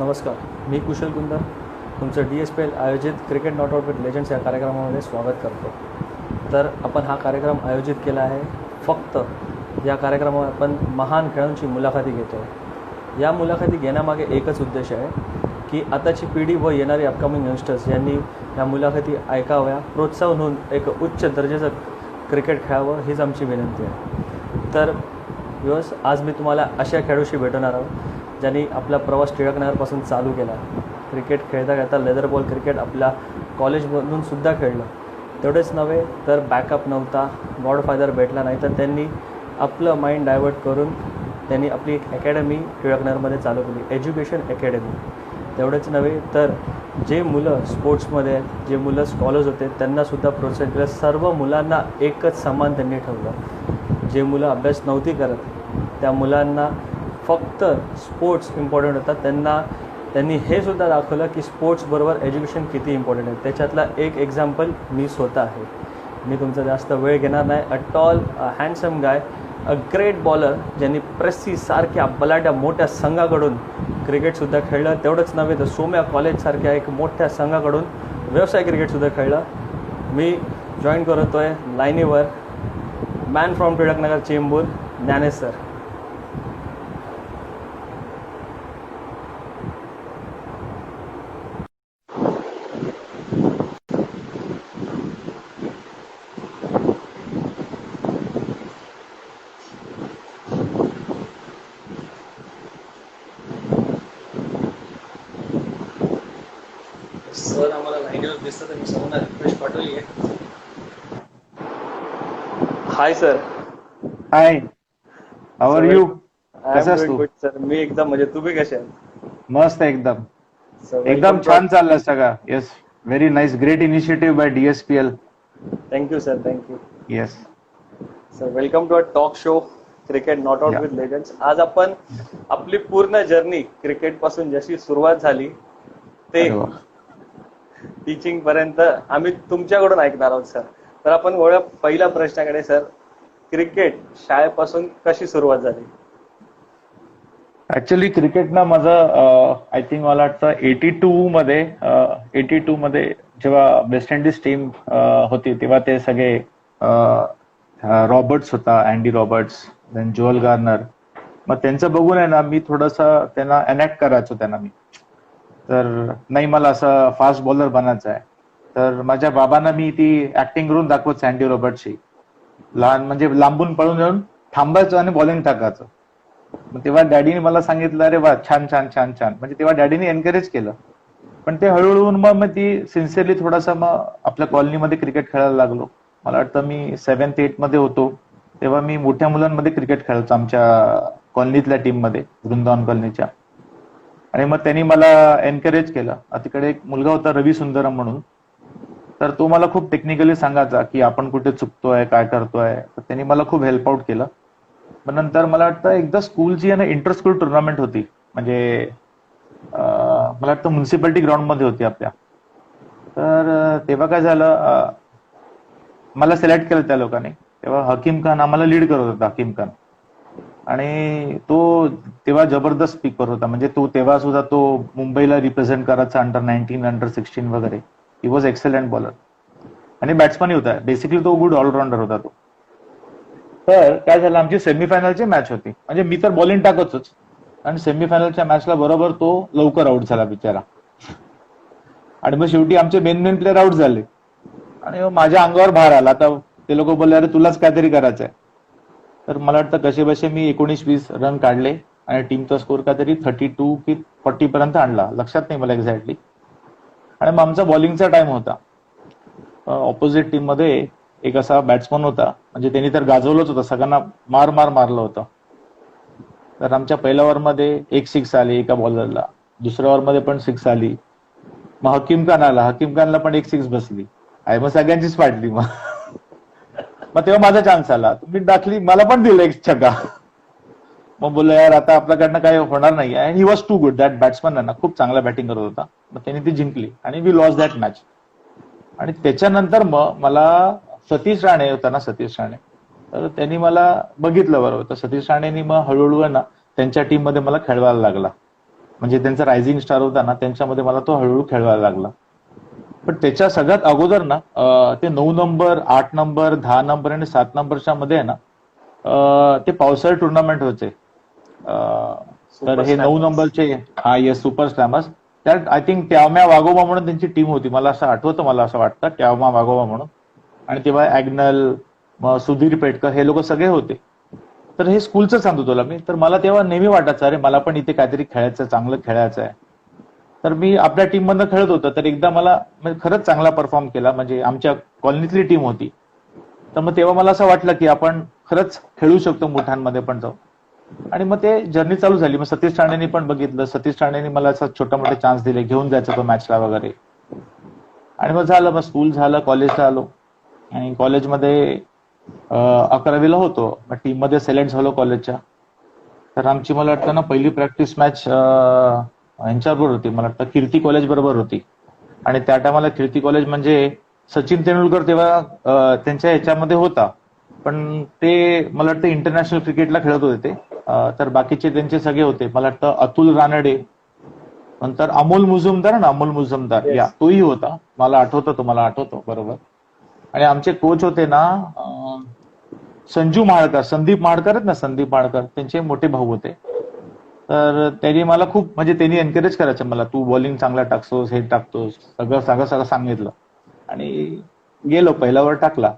नमस्कार, मी कुशल कुंदर तुमचं DSPL आयोजित cricket not out with legends या कार्यक्रमामध्ये स्वागत करतो. तर आपण हा कार्यक्रम आयोजित केला आहे. फक्त या कार्यक्रमात आपण महान खेळाडूंची मुलाखती घेतो आहे. या मुलाखती घेण्यामागे एकच उद्देश आहे की आताची पिढी व येणारी अपकमिंग यंगस्टर्स यांनी या मुलाखती ऐकाव्या, प्रोत्साहन होऊन एक उच्च दर्जाचं क्रिकेट खेळावं हीच आमची विनंती आहे. तर व्यूअर्स, आज मी तुम्हाला अशा खेळाडूशी भेटवणार आहोत ज्यांनी आपला प्रवास टिळकनगरपासून चालू केला. क्रिकेट खेळता खेळता लेदर बॉल क्रिकेट आपल्या कॉलेजमधून सुद्धा खेळलं. तेवढेच नव्हे तर बॅकअप नव्हता, गॉडफादर भेटला नाही, तर त्यांनी आपलं माइंड डायवर्ट करून त्यांनी आपली एक अकॅडमी टिळकनगरमध्ये चालू केली, एज्युकेशन अकॅडमी. तेवढेच नव्हे तर जे मुलं स्पोर्ट्समध्ये आहेत, जे मुलं स्कॉलर्स होते त्यांनासुद्धा प्रोत्साहित केलं. सर्व मुलांना एकच समान त्यांनी ठेवलं. जे मुलं अभ्यास नव्हती करत त्या मुलांना फक्त स्पोर्ट्स इम्पॉर्टंट होता. त्यांनी हे सुद्धा दाखवलं की स्पोर्ट्सबरोबर एज्युकेशन किती इम्पॉर्टंट आहे. त्याच्यातला एक एक्झाम्पल मी स्वतः आहे. मी तुमचा जास्त वेळ घेणार नाही. A tall, a handsome guy, a great bowler, ज्यांनी प्रेस्सी सारख्या बलाढ्या मोठ्या संघाकडून क्रिकेटसुद्धा खेळलं. तेवढंच नव्हे तर सोम्या कॉलेजसारख्या एक मोठ्या संघाकडून व्यवसाय क्रिकेटसुद्धा खेळलं. मी जॉईन करतो आहे लाईनीवर man from Tilaknagar Chembur, Dnyanesh sir. Sir आम्हाला लाईनीवर दिसतं तर मी सर्वांना रिक्वेस्ट पाठवली आहे. Hi sir. Hi, how are you? कसास तू? Good sir. मी एकदम म्हणजे तुम्ही कसे आहात? मस्त एकदम सर एकदम छान चाललंय सगळं. Yes, very nice, great initiative by DSPL. Thank you sir, thank you. Yes sir, welcome to a talk show cricket not out Yeah. With legends. आज आपण आपली पूर्ण जर्नी क्रिकेट पासून जशी सुरुवात झाली ते अरे वा. टीचिंग पर्यंत आम्ही तुमच्याकडून ऐकणार आहोत सर. तर आपण वळूया पहिल्या प्रश्नाकडे. सर, क्रिकेट शाळेपासून कशी सुरुवात झाली? ऍक्च्युली क्रिकेट ना माझं आय थिंक मला वाटतं 82 मध्ये जेव्हा वेस्ट इंडिज टीम होती तेव्हा ते सगळे रॉबर्ट्स होता, Andy Roberts, then Joel Garner. मग त्यांचं बघून आहे ना मी थोडंसं त्यांना एनॅक्ट करायचो त्यांना मी. तर नाही, मला असं फास्ट बॉलर बनायचं आहे. तर माझ्या बाबांना मी ती ऍक्टिंग करून दाखवत सँडी रॉबर्ट्सची. लहान म्हणजे लांबून पळून येऊन थांबायचं आणि बॉलिंग टाकायचं. मग तेव्हा डॅडीने मला सांगितलं, अरे वा, छान छान छान छान. म्हणजे तेव्हा डॅडीने एनकरेज केलं. पण ते हळूहळू मग ती सिन्सिअरली थोडासा मग आपल्या कॉलनीमध्ये क्रिकेट खेळायला लागलो. मला वाटतं मी 7th 8th मध्ये होतो तेव्हा मी मोठ्या मुलांमध्ये क्रिकेट खेळायचो आमच्या कॉलनीतल्या टीममध्ये, वृंदावन कॉलनीच्या. आणि मग त्यांनी मला एनकरेज केलं. तिकडे एक मुलगा होता रवी सुंदरम म्हणून. तर तो मला खूप टेक्निकली सांगायचा की आपण कुठे चुकतोय, काय करतोय. तर त्यांनी मला खूप हेल्प आउट केलं. पण नंतर मला वाटतं एकदा स्कूलची इंटर स्कूल टुर्नामेंट होती, म्हणजे मला वाटतं म्युन्सिपालिटी ग्राउंड मध्ये होती आपल्या. तर तेव्हा काय झालं, मला सिलेक्ट केलं त्या लोकांनी. तेव्हा हकीम खान आम्हाला लीड करत होता, हकीम खान. आणि तो तेव्हा जबरदस्त स्पीकर होता. म्हणजे तो तेव्हा सुद्धा तो मुंबईला रिप्रेझेंट करायचा, अंडर-19, अंडर-16 वगैरे. ही वॉज एक्सलेंट बॉलर आणि बॅट्समनही होता. बेसिकली तो गुड ऑलराऊंडर होता तो. तर काय झालं, आमची सेमीफायनलची मॅच होती. म्हणजे मी तर बॉलिंग टाकतोच आणि सेमीफायनलच्या मॅचला बरोबर तो लवकर आउट झाला बिचारा. आणि मग शेवटी आमचे मेन प्लेअर आउट झाले आणि माझ्या अंगावर भार आला. आता ते लोक बोलले, अरे तुलाच काहीतरी करायचंय. तर मला वाटतं कसे बसे मी 19-20 रन काढले आणि टीमचा स्कोर काहीतरी 32 की 40 पर्यंत आणला, लक्षात नाही मला एक्झॅक्टली. आणि मग आमचा बॉलिंगचा टाइम होता. ऑपोजिट टीम मध्ये एक असा बॅट्समन होता, म्हणजे त्यांनी तर गाजवलंच होतं, सगळ्यांना मारलं होतं. तर आमच्या पहिल्या ओव्हरमध्ये एक 6 आली एका बॉलरला, दुसऱ्या ओव्हरमध्ये पण 6 आली. मग हकीम खान आला, हकीम खानला पण एक 6 बसली. आहे मग सगळ्यांचीच पाडली. मग तेव्हा माझा चान्स आला, मी टाकली, मला पण दिलं एक छक्का. मग बोललो यार आता आपल्याकडनं काय होणार नाही. And he was too good. That batsman आहे ना, खूप चांगला बॅटिंग करत होता. मग त्यांनी ती जिंकली आणि वी लॉस दॅट मॅच. आणि त्याच्यानंतर मग मला सतीश राणे होता ना, सतीश राणे, तर त्यांनी मला बघितलं बरोबर. तर सतीश राणेंनी मग हळूहळू आहे ना त्यांच्या टीम मध्ये मला खेळवायला लागला. म्हणजे त्यांचा रायझिंग स्टार होता ना, त्यांच्यामध्ये मला तो हळूहळू खेळवायला लागला. पण त्याच्या सगळ्यात अगोदर ना ते 9 नंबर, 8 नंबर, 10 नंबर आणि 7 नंबरच्या मध्ये आहे ना ते पावसाळी टुर्नामेंट होते. तर हे 9 नंबरचे, हा येस, सुपर स्लॅमर्स. त्यात आय थिंक ट्यावम्या वागोबा म्हणून त्यांची टीम होती, मला असं आठवतं, मला असं वाटतं ट्यावमा वागोबा म्हणून. आणि तेव्हा ॲग्नल, सुधीर पेटकर हे लोक सगळे होते. तर हे स्कूलचं सांगतो तुला मी. तर मला तेव्हा नेहमी वाटायचं, अरे मला पण इथे काहीतरी खेळायचं, चांगलं खेळायचं आहे. तर मी आपल्या टीम मधनं खेळत होतो. तर एकदा मला म्हणजे खरंच चांगला परफॉर्म केला, म्हणजे आमच्या कॉलनीतली टीम होती. तर मग तेव्हा मला असं वाटलं की आपण खरंच खेळू शकतो मोठ्यांमध्ये पण जाऊ. आणि मग ते जर्नी चालू झाली. मग सतीश ठाणेंनी पण बघितलं, सतीश ठाणेंनी मला असं छोटा मोठे चान्स दिले, घेऊन जायचं तो मॅचला वगैरे. आणि मग झालं, मग स्कूल झालं, कॉलेजला आलो. आणि कॉलेजमध्ये 11वीला होतो, मग टीम मध्ये सिलेक्ट झालो कॉलेजच्या. तर आमची मला वाटतं ना पहिली प्रॅक्टिस मॅच यांच्याबरोबर होती, मला वाटतं कीर्ती कॉलेज बरोबर होती. आणि त्या टायमाला कीर्ती कॉलेज म्हणजे सचिन तेंडुलकर तेव्हा त्यांच्या ह्याच्यामध्ये होता, पण ते मला वाटतं इंटरनॅशनल क्रिकेटला खेळत होते ते. तर बाकीचे त्यांचे सगळे होते, मला वाटतं अतुल रानडे, नंतर अमोल मुजुमदार ना, अमोल मुजुमदार, या तोही होता, मला आठवतं, तुम्हाला आठवतो बरोबर. आणि आमचे कोच होते ना संजू महाळकर, संदीप महाळकर आहेत ना, संदीप महाळकर त्यांचे मोठे भाऊ होते. तर त्यांनी मला खूप, म्हणजे त्यांनी एनकरेज करायचं मला, तू बॉलिंग चांगला टाकतोस, हे टाकतोस, सगळं सगळं सगळं सांगितलं. आणि गेलो, पहिला ओव्हर टाकला,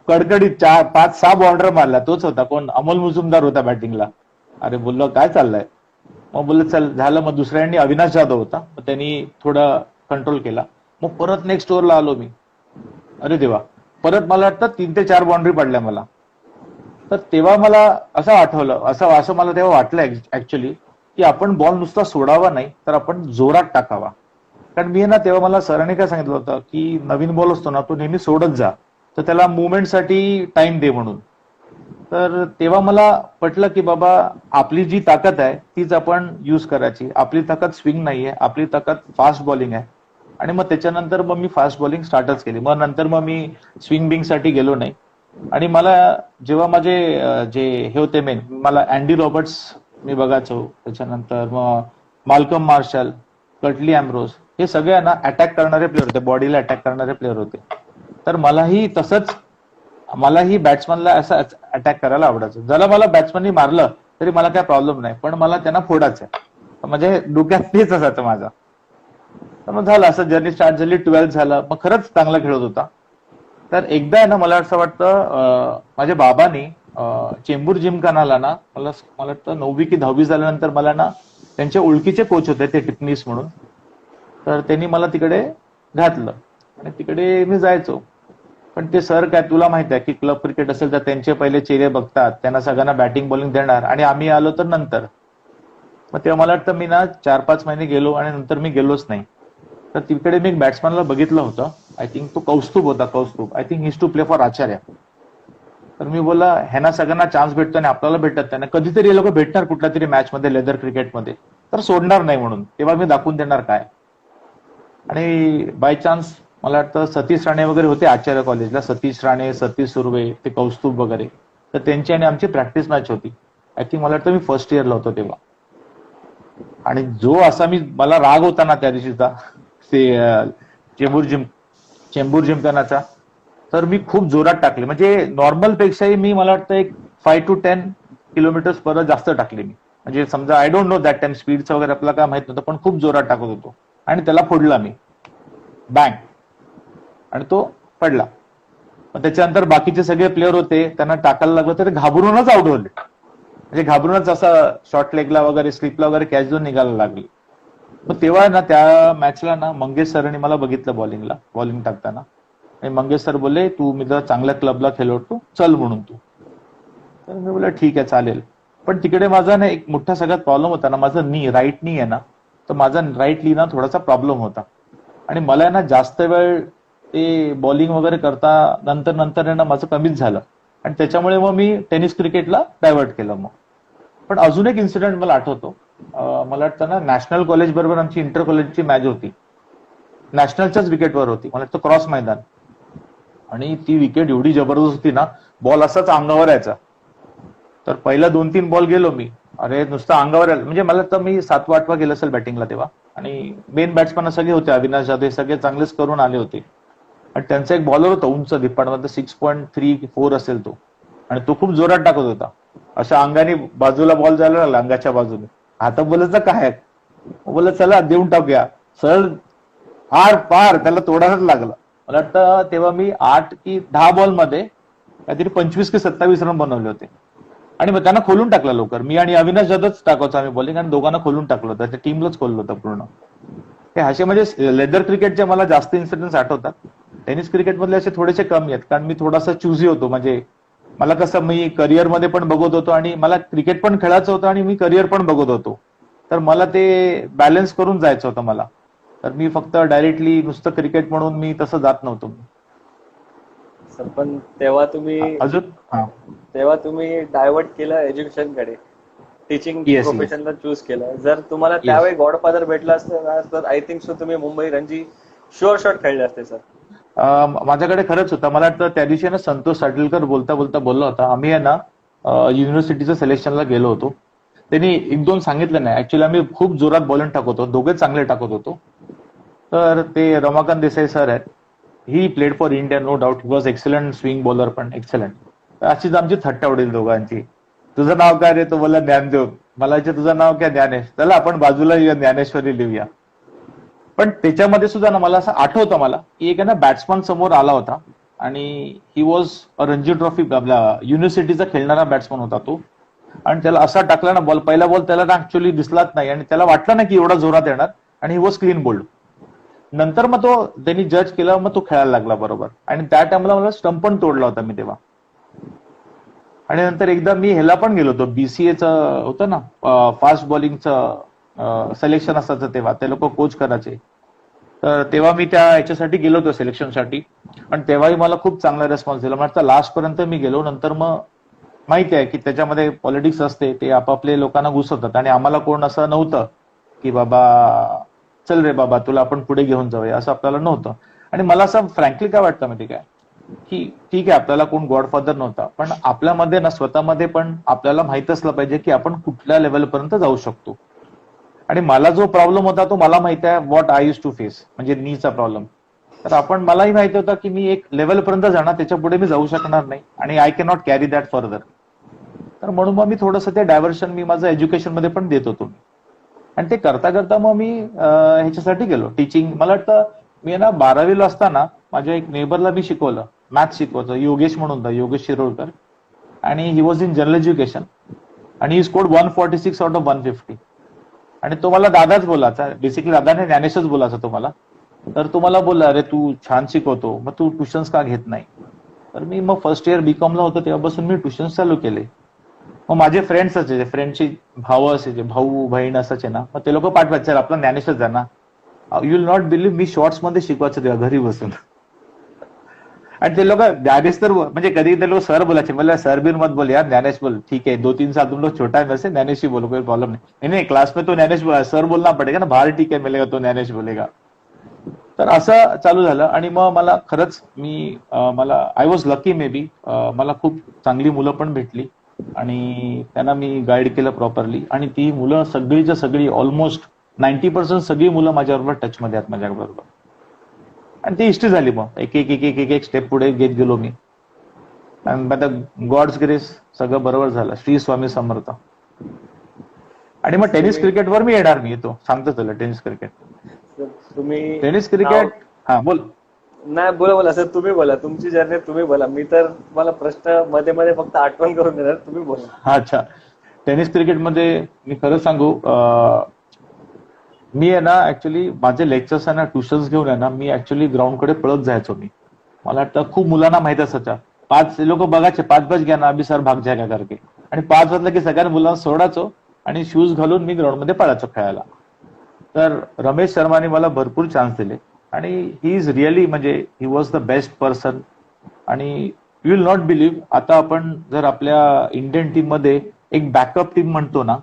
कडकडीत 4-5-6 बॉर्डर मारला. तोच होता, कोण, अमोल मुजुमदार होता बॅटिंगला. अरे बोललो काय चाललंय, मग बोललं चल झालं. मग दुसऱ्यांनी अविनाश जाधव होता, मग त्यांनी थोडा कंट्रोल केला. मग परत नेक्स्ट ओव्हरला आलो मी, अरे देवा, परत मला वाटतं 3 ते 4 बाउंड्री पडल्या मला. तर तेव्हा मला असं आठवलं, असं मला तेव्हा वाटलं ऍक्च्युली, की आपण बॉल नुसता सोडावा नाही, तर आपण जोरात टाकावा. कारण मी ना तेव्हा, मला सरांनी काय सांगितलं होतं की नवीन बॉल असतो ना तो नेहमी सोडत जा, तर त्याला मुवमेंटसाठी टाइम दे म्हणून. तर तेव्हा मला पटलं की बाबा आपली जी ताकद आहे तीच आपण यूज करायची. आपली ताकद स्विंग नाहीये, आपली ताकद फास्ट बॉलिंग आहे. आणि मग त्याच्यानंतर मग मी फास्ट बॉलिंग स्टार्टच केली. मग नंतर मग मी स्विंग बिंग साठी गेलो नाही. आणि मला जेव्हा माझे जे हे होते मेन, मला अँडी रॉबर्ट्स मी बघायचो, त्याच्यानंतर मग माल्कम मार्शल, कटली अँब्रोज, हे सगळे ना अटॅक करणारे प्लेअर होते, बॉडीला अटॅक करणारे प्लेअर होते. तर मलाही बॅट्समनला असं अटॅक करायला आवडायचं. जरा मला बॅट्समननी मारलं तरी मला काय प्रॉब्लेम नाही, पण मला त्यांना फोडायचं, म्हणजे डोक्यात तेच असायचं माझं. तर मग झालं, असं जर्नी स्टार्ट झाली, 12th झालं, मग खरंच चांगला खेळत होता. तर एकदा आहे ना, मला असं वाटतं माझ्या बाबांनी चेंबूर जिमखानाला ना, मला वाटतं 9वी की 10वी झाल्यानंतर मला ना त्यांचे ओळखीचे कोच होते ते, टिपनीस म्हणून. तर त्यांनी मला तिकडे घातलं आणि तिकडे मी जायचो. पण ते सर काय, तुला माहित आहे की क्लब क्रिकेट असेल तर त्यांचे पहिले चेहरे बघतात, त्यांना सगळ्यांना बॅटिंग बॉलिंग देणार, आणि आम्ही आलो तर नंतर. मग तेव्हा मला वाटतं मी ना 4-5 महिने गेलो आणि नंतर मी गेलोच नाही. तर तिकडे मी एक बॅट्समॅनला बघितलं होतं, आय थिंक तो कौस्तुभ होता, Kaustubh, I think his to play for Acharya. तर मी बोला, ह्यांना सगळ्यांना चान्स भेटतो आणि आपल्याला भेटत त्यांना, कधीतरी हे लोक भेटणार कुठल्या तरी मॅच मध्ये, लेदर क्रिकेटमध्ये, तर सोडणार नाही म्हणून. तेव्हा मी दाखवून देणार काय. आणि बाय चान्स मला वाटतं सतीश राणे वगैरे होते आचार्य कॉलेजला, सतीश राणे, सतीश सुर्वे, ते कौस्तुभ वगैरे. तर त्यांची आणि आमची प्रॅक्टिस मॅच होती. आय थिंक मला वाटतं मी फर्स्ट इयरला होतो तेव्हा. आणि जो असा मला राग होता ना त्या दिवशीचा, ते चेंबूर जिमखानाचा, तर मी खूप जोरात टाकले, म्हणजे नॉर्मल पेक्षाही मी, मला वाटतं एक 5 to 10 किलोमीटर्स परत जास्त टाकले मी. म्हणजे समजा, I don't know that time स्पीडचं वगैरे आपल्याला काय माहित नव्हतं, पण खूप जोरात टाकत होतो. आणि त्याला फोडला मी, बँग, आणि तो पडला. मग त्याच्यानंतर बाकीचे सगळे प्लेअर होते, त्यांना टाकायला लागलं तर घाबरूनच आउट होले, म्हणजे घाबरूनच असं शॉर्ट लेगला वगैरे, स्लिपला वगैरे कॅच देऊन निघायला लागली. मग तेव्हा ना त्या मॅचला ना मंगेश सरांनी मला बघितलं बॉलिंग टाकताना. आणि मंगेश सर बोलले, तू मी जर चांगल्या क्लबला खेळतो, चल म्हणून तू. तर मी बोलला ठीक आहे चालेल. पण तिकडे माझा ना एक मोठा सगळ्यात प्रॉब्लेम होता ना, माझं राईट नी आहे ना, तर माझा राईट नी ना थोडासा प्रॉब्लेम होता. आणि मला ना जास्त वेळ ते बॉलिंग वगैरे करता नंतर ना माझं कमीच झालं. आणि त्याच्यामुळे मग मी टेनिस क्रिकेटला डायव्हर्ट केलं मग. पण अजून एक इन्सिडेंट मला आठवतो, मला वाटतं ना नॅशनल कॉलेज बरोबर आमची इंटर कॉलेजची मॅच होती, नॅशनलच्याच विकेटवर होती, मला वाटतं क्रॉस मैदान. आणि ती विकेट एवढी जबरदस्त होती ना, बॉल असाच अंगावर यायचा. तर पहिला 2-3 बॉल गेलो मी, अरे नुसतं अंगावर आलं. म्हणजे मला तर मी 7वा-8वा गेलं असेल बॅटिंगला तेव्हा, आणि मेन बॅट्समन सगळे होते, अविनाश जाधव सगळे चांगलेच करून आले होते. आणि त्यांचा एक बॉलर होता उंच धिप्पाडमध्ये, 6.34 असेल तो, आणि तो खूप जोरात टाकत होता. अशा अंगाने बाजूला बॉल जायला लागला, अंगाच्या बाजूने. आता बोलायचं काय, बोल चला देऊन टाकूया, सरळ आर पार त्याला तोडायलाच लागलं. मला वाटतं तेव्हा मी 8 की 10 बॉलमध्ये काहीतरी 25 की 27 रन बनवले होते. आणि मग त्यांना खोलून टाकलं लवकर. मी आणि अविनाश जाधवच टाकायचो आम्ही बॉलिंग, आणि दोघांना खोलून टाकलं होतं, त्या टीमलाच खोललं होतं पूर्ण. हे असे म्हणजे लेदर क्रिकेटचे मला जास्त इन्सिडेंट्स आठवतात. टेनिस क्रिकेटमधले असे थोडेसे कमी आहेत, कारण मी थोडासा चुझी होतो. म्हणजे मला कसं, मी करिअरमध्ये पण बघत होतो आणि मला क्रिकेट पण खेळायचं होतं आणि मी करिअर पण बघत होतो. तर मला ते बॅलन्स करून जायचं होतं मला. तर मी फक्त डायरेक्टली नुसतं क्रिकेट म्हणून मी तसं जात नव्हतो. सर पण अजून तेव्हा तुम्ही डायव्हर्ट केलं एज्युकेशनकडे, टीचिंग येस येस प्रोफेशनला चूज केलं. जर तुम्हाला येस. त्यावेळी गॉडफादर भेटला असतं ना, तर आय थिंक सो तुम्ही मुंबई रणजी शुअर शॉट खेळले असते सर. माझ्याकडे खरंच होता. मला वाटतं त्या दिवशी ना संतोष साटलकर बोलता बोलता बोलला होता. आम्ही आहे ना युनिव्हर्सिटीच्या सिलेक्शनला गेलो होतो. त्यांनी 1-2 सांगितलं नाही. ऍक्च्युली आम्ही खूप जोरात बॉलिंग टाकत होतो, दोघेच चांगले टाकत होतो. तर ते रमाकांत देसाई सर आहेत, he played for India no doubt, he was excellent swing bowler पण एक्सलंट. अशीच आमची थट्टा उडेल दोघांची. तुझं नाव काय रे, तो बोलला ज्ञानदेव. मला तुझं नाव काय, ज्ञानेश. चला आपण बाजूला येऊया, ज्ञानेश्वरी लिहूया. पण त्याच्यामध्ये सुद्धा ना मला असं आठवतं मला की एक आहे ना बॅट्समन समोर आला होता, आणि ही वॉज रणजी ट्रॉफी, आपला युनिव्हर्सिटीचा खेळणारा बॅट्समन होता तो. आणि त्याला असा टाकला ना बॉल, पहिला बॉल त्याला ऍक्च्युअली दिसलाच नाही, आणि त्याला वाटलं ना की एवढा जोरात येणार, आणि ही वॉज क्लीन बोल्ड. नंतर मग तो त्यांनी जज केला, मग तो खेळायला लागला बरोबर. आणि त्या टाइमला मला स्टंप पण तोडला होता मी तेव्हा. आणि नंतर एकदा मी ह्याला पण गेलो होतो, बीसीएचं होतं ना, फास्ट बॉलिंगचं सिलेक्शन असायचं तेव्हा, ते लोक कोच करायचे. तर तेव्हा मी त्या ह्याच्यासाठी गेलो होतो सिलेक्शनसाठी, आणि तेव्हाही मला खूप चांगला रिस्पॉन्स दिला. मला लास्ट पर्यंत मी गेलो. नंतर मग माहिती आहे की त्याच्यामध्ये पॉलिटिक्स असते, ते आपापले लोकांना घुसवतात, आणि आम्हाला कोण असं नव्हतं की बाबा चल रे बाबा तुला आपण पुढे घेऊन जाऊया, असं आपल्याला नव्हतं. आणि मला असं फ्रँकली काय वाटतं माहिती काय, की ठीक आहे आपल्याला कोण गॉडफादर नव्हता, पण आपल्यामध्ये ना स्वतःमध्ये पण आपल्याला माहित असलं पाहिजे की आपण कुठल्या लेवलपर्यंत जाऊ शकतो. आणि मला जो प्रॉब्लेम होता तो मला माहिती आहे, what I use to face, म्हणजे नीचा प्रॉब्लेम. तर मलाही माहिती होतं की मी एक लेवलपर्यंत जाणार, त्याच्या पुढे मी जाऊ शकणार नाही, आणि I can not carry that further. तर म्हणून मग मी थोडंसं ते डायव्हर्शन मी माझं एज्युकेशनमध्ये पण देत होतो. आणि ते करता करता मग मी ह्याच्यासाठी गेलो टीचिंग. मला वाटतं मी ना 12वीला असताना माझ्या एक नेबरला मी शिकवलं, मॅथ्स शिकवायचं, योगेश म्हणून होता, योगेश शिरोडकर. आणि he was in general education, आणि ही स्कोर्ड 146 आउट ऑफ 150. आणि तो मला दादाच बोलायचा, बेसिकली दादाने ज्ञानेशच बोलायचा तो मला. तर तो मला बोलला, अरे तू छान शिकवतो, मग तू ट्युशन्स का घेत नाही. तर मी मग फर्स्ट इयर बीकॉमला होतो तेव्हापासून मी ट्युशन्स चालू केले. मग माझे फ्रेंड्स असायचे, फ्रेंडची भाऊ असायचे, भाऊ बहीण असायचे ना, मग ते लोक पाठवायचे, आपला ज्ञानेशच आहे ना. You will not believe, me shorts मध्ये शिकवायचं तेव्हा घरी बसून. आणि ते लोक ज्ञानेश तर म्हणजे कधी ते लोक सर बोलायचे, मला सर बिन मत बोल यार, ज्ञानेश बोल, ठीक है 2-3 साल तुम लोग छोटा है वैसे, ज्ञानेश ही बोलो, कोई प्रॉब्लम नहीं. नहीं क्लास में तो ज्ञानेश सर बोलना पडेगा ना, बाहेर ठीक है मिलेगा तो ज्ञानेश बोलेगा. तर असं चालू झालं. आणि मग मला खरंच मला I was lucky may be, मला खूप चांगली मुलं पण भेटली, आणि त्यांना मी गाईड केलं प्रॉपरली. आणि ती मुलं सगळीच्या सगळी, ऑलमोस्ट 90% सगळी मुलं माझ्याबरोबर टचमध्ये आहेत माझ्याबरोबर. आणि ती हिस्ट्री झाली. मग एक एक एक एक एक एक स्टेप पुढे घेत गेलो मी. आता गॉड्स ग्रेस सगळं बरोबर झालं, श्री स्वामी समर्थ. आणि मग टेनिस क्रिकेटवर मी येणार, मी येतो सांगतो तुला. टेनिस क्रिकेट हा बोल. नाही बोला सर, तुम्ही बोला, तुमची जर्नी तुम्ही बोला. मी तर तुम्हाला प्रश्न मध्ये मध्ये फक्त आठवण करून देणार, तुम्ही बोला. अच्छा, टेनिस क्रिकेटमध्ये मी खरं सांगू, मी आहे ना ऍक्च्युली माझे लेक्चर्स आहे ना ट्युशन्स घेऊन आहे ना, मी ऍक्च्युली ग्राउंडकडे पळत जायचो मी. मला वाटतं खूप मुलांना माहित असायचं, 5 लोक बघायचे, 5 बज घ्या ना अभि सर भाग जायगा करके. आणि 5 वाजलं की सगळ्या मुलांना सोडायचो, आणि शूज घालून मी ग्राउंडमध्ये पळायचो खेळायला. तर रमेश शर्माने मला भरपूर चान्स दिले, आणि ही इज रिअली, म्हणजे he was the best person. आणि यू विल नॉट बिलीव्ह, आता आपण जर आपल्या इंडियन टीम मध्ये एक बॅकअप टीम म्हणतो ना,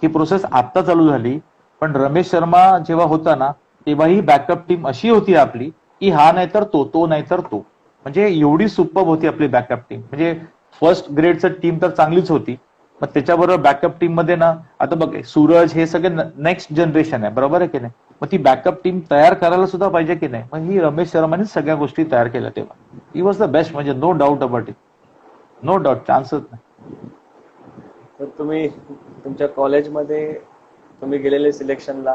ही प्रोसेस आता चालू झाली. पण रमेश शर्मा जेव्हा होता ना, तेव्हा ही बॅकअप टीम अशी होती आपली, की हा नाही तर तो नाही तर तो. म्हणजे एवढी सुपर्ब होती आपली बॅकअप टीम. म्हणजे फर्स्ट ग्रेडचं टीम तर चांगलीच होती, मग त्याच्याबरोबर बॅकअप टीम मध्ये ना, आता बघ सूरज हे सगळे नेक्स्ट जनरेशन आहे, बरोबर आहे की नाही? मग ती बॅकअप टीम तयार करायला सुद्धा पाहिजे की नाही? मग ही रमेश शर्माने सगळ्या गोष्टी तयार केल्या तेव्हा. ही वॉज द बेस्ट, म्हणजे no doubt about it, no doubt, चान्सच नाही. तर तुम्ही तुमच्या कॉलेजमध्ये तुम्ही गेलेले सिलेक्शनला,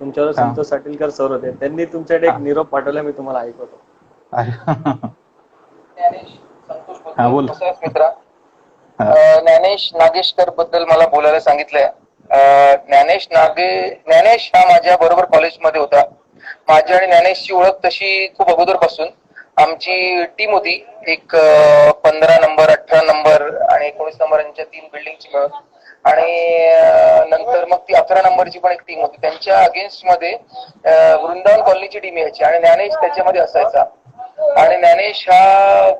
तुमच्यावर हा. संतोष साटीलकर सर होते, त्यांनी तुमच्याकडे एक निरोप पाठवला, मी तुम्हाला ऐकवतो. ज्ञानेश संतोष हा, बोलतोय. बोल. कसं आहेस मित्रा? हा. ज्ञानेश नागेशकर बद्दल मला बोलायला सांगितलंय. ज्ञानेश हा माझ्या बरोबर कॉलेजमध्ये होता. माझी आणि ज्ञानेशची ओळख तशी खूप अगोदरपासून. आमची टीम होती एक 15 नंबर, 18 नंबर आणि 19 नंबरांच्या 3 बिल्डिंगची मिळून, आणि नंतर मग ती 11 नंबरची पण एक टीम होती. त्यांच्या अगेन्स्ट मध्ये वृंदावन कॉलनीची टीम यायची आणि ज्ञानेश त्याच्यामध्ये असायचा. आणि ज्ञानेश हा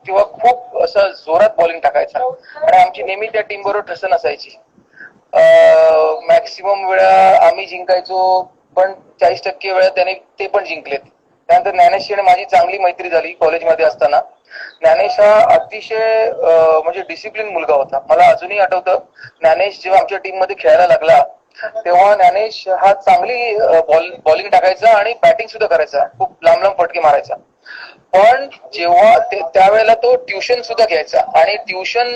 तेव्हा खूप असं जोरात बॉलिंग टाकायचा आणि आमची नेहमी त्या टीम बरोबर ठसन असायची. मॅक्सिमम वेळा आम्ही जिंकायचो, पण 40% वेळा त्याने ते पण जिंकलेत. त्यानंतर ज्ञानेशची आणि माझी चांगली मैत्री झाली कॉलेजमध्ये असताना. ज्ञानेश हा अतिशय म्हणजे डिसिप्लिन मुलगा होता. मला अजूनही आठवतं, ज्ञानेश जेव्हा आमच्या टीम मध्ये खेळायला लागला तेव्हा ज्ञानेश हा चांगली बॉलिंग टाकायचा आणि बॅटिंग सुद्धा करायचा, खूप लांब लांब फटके मारायचा. पण जेव्हा त्यावेळेला तो ट्युशन सुद्धा घ्यायचा आणि ट्युशन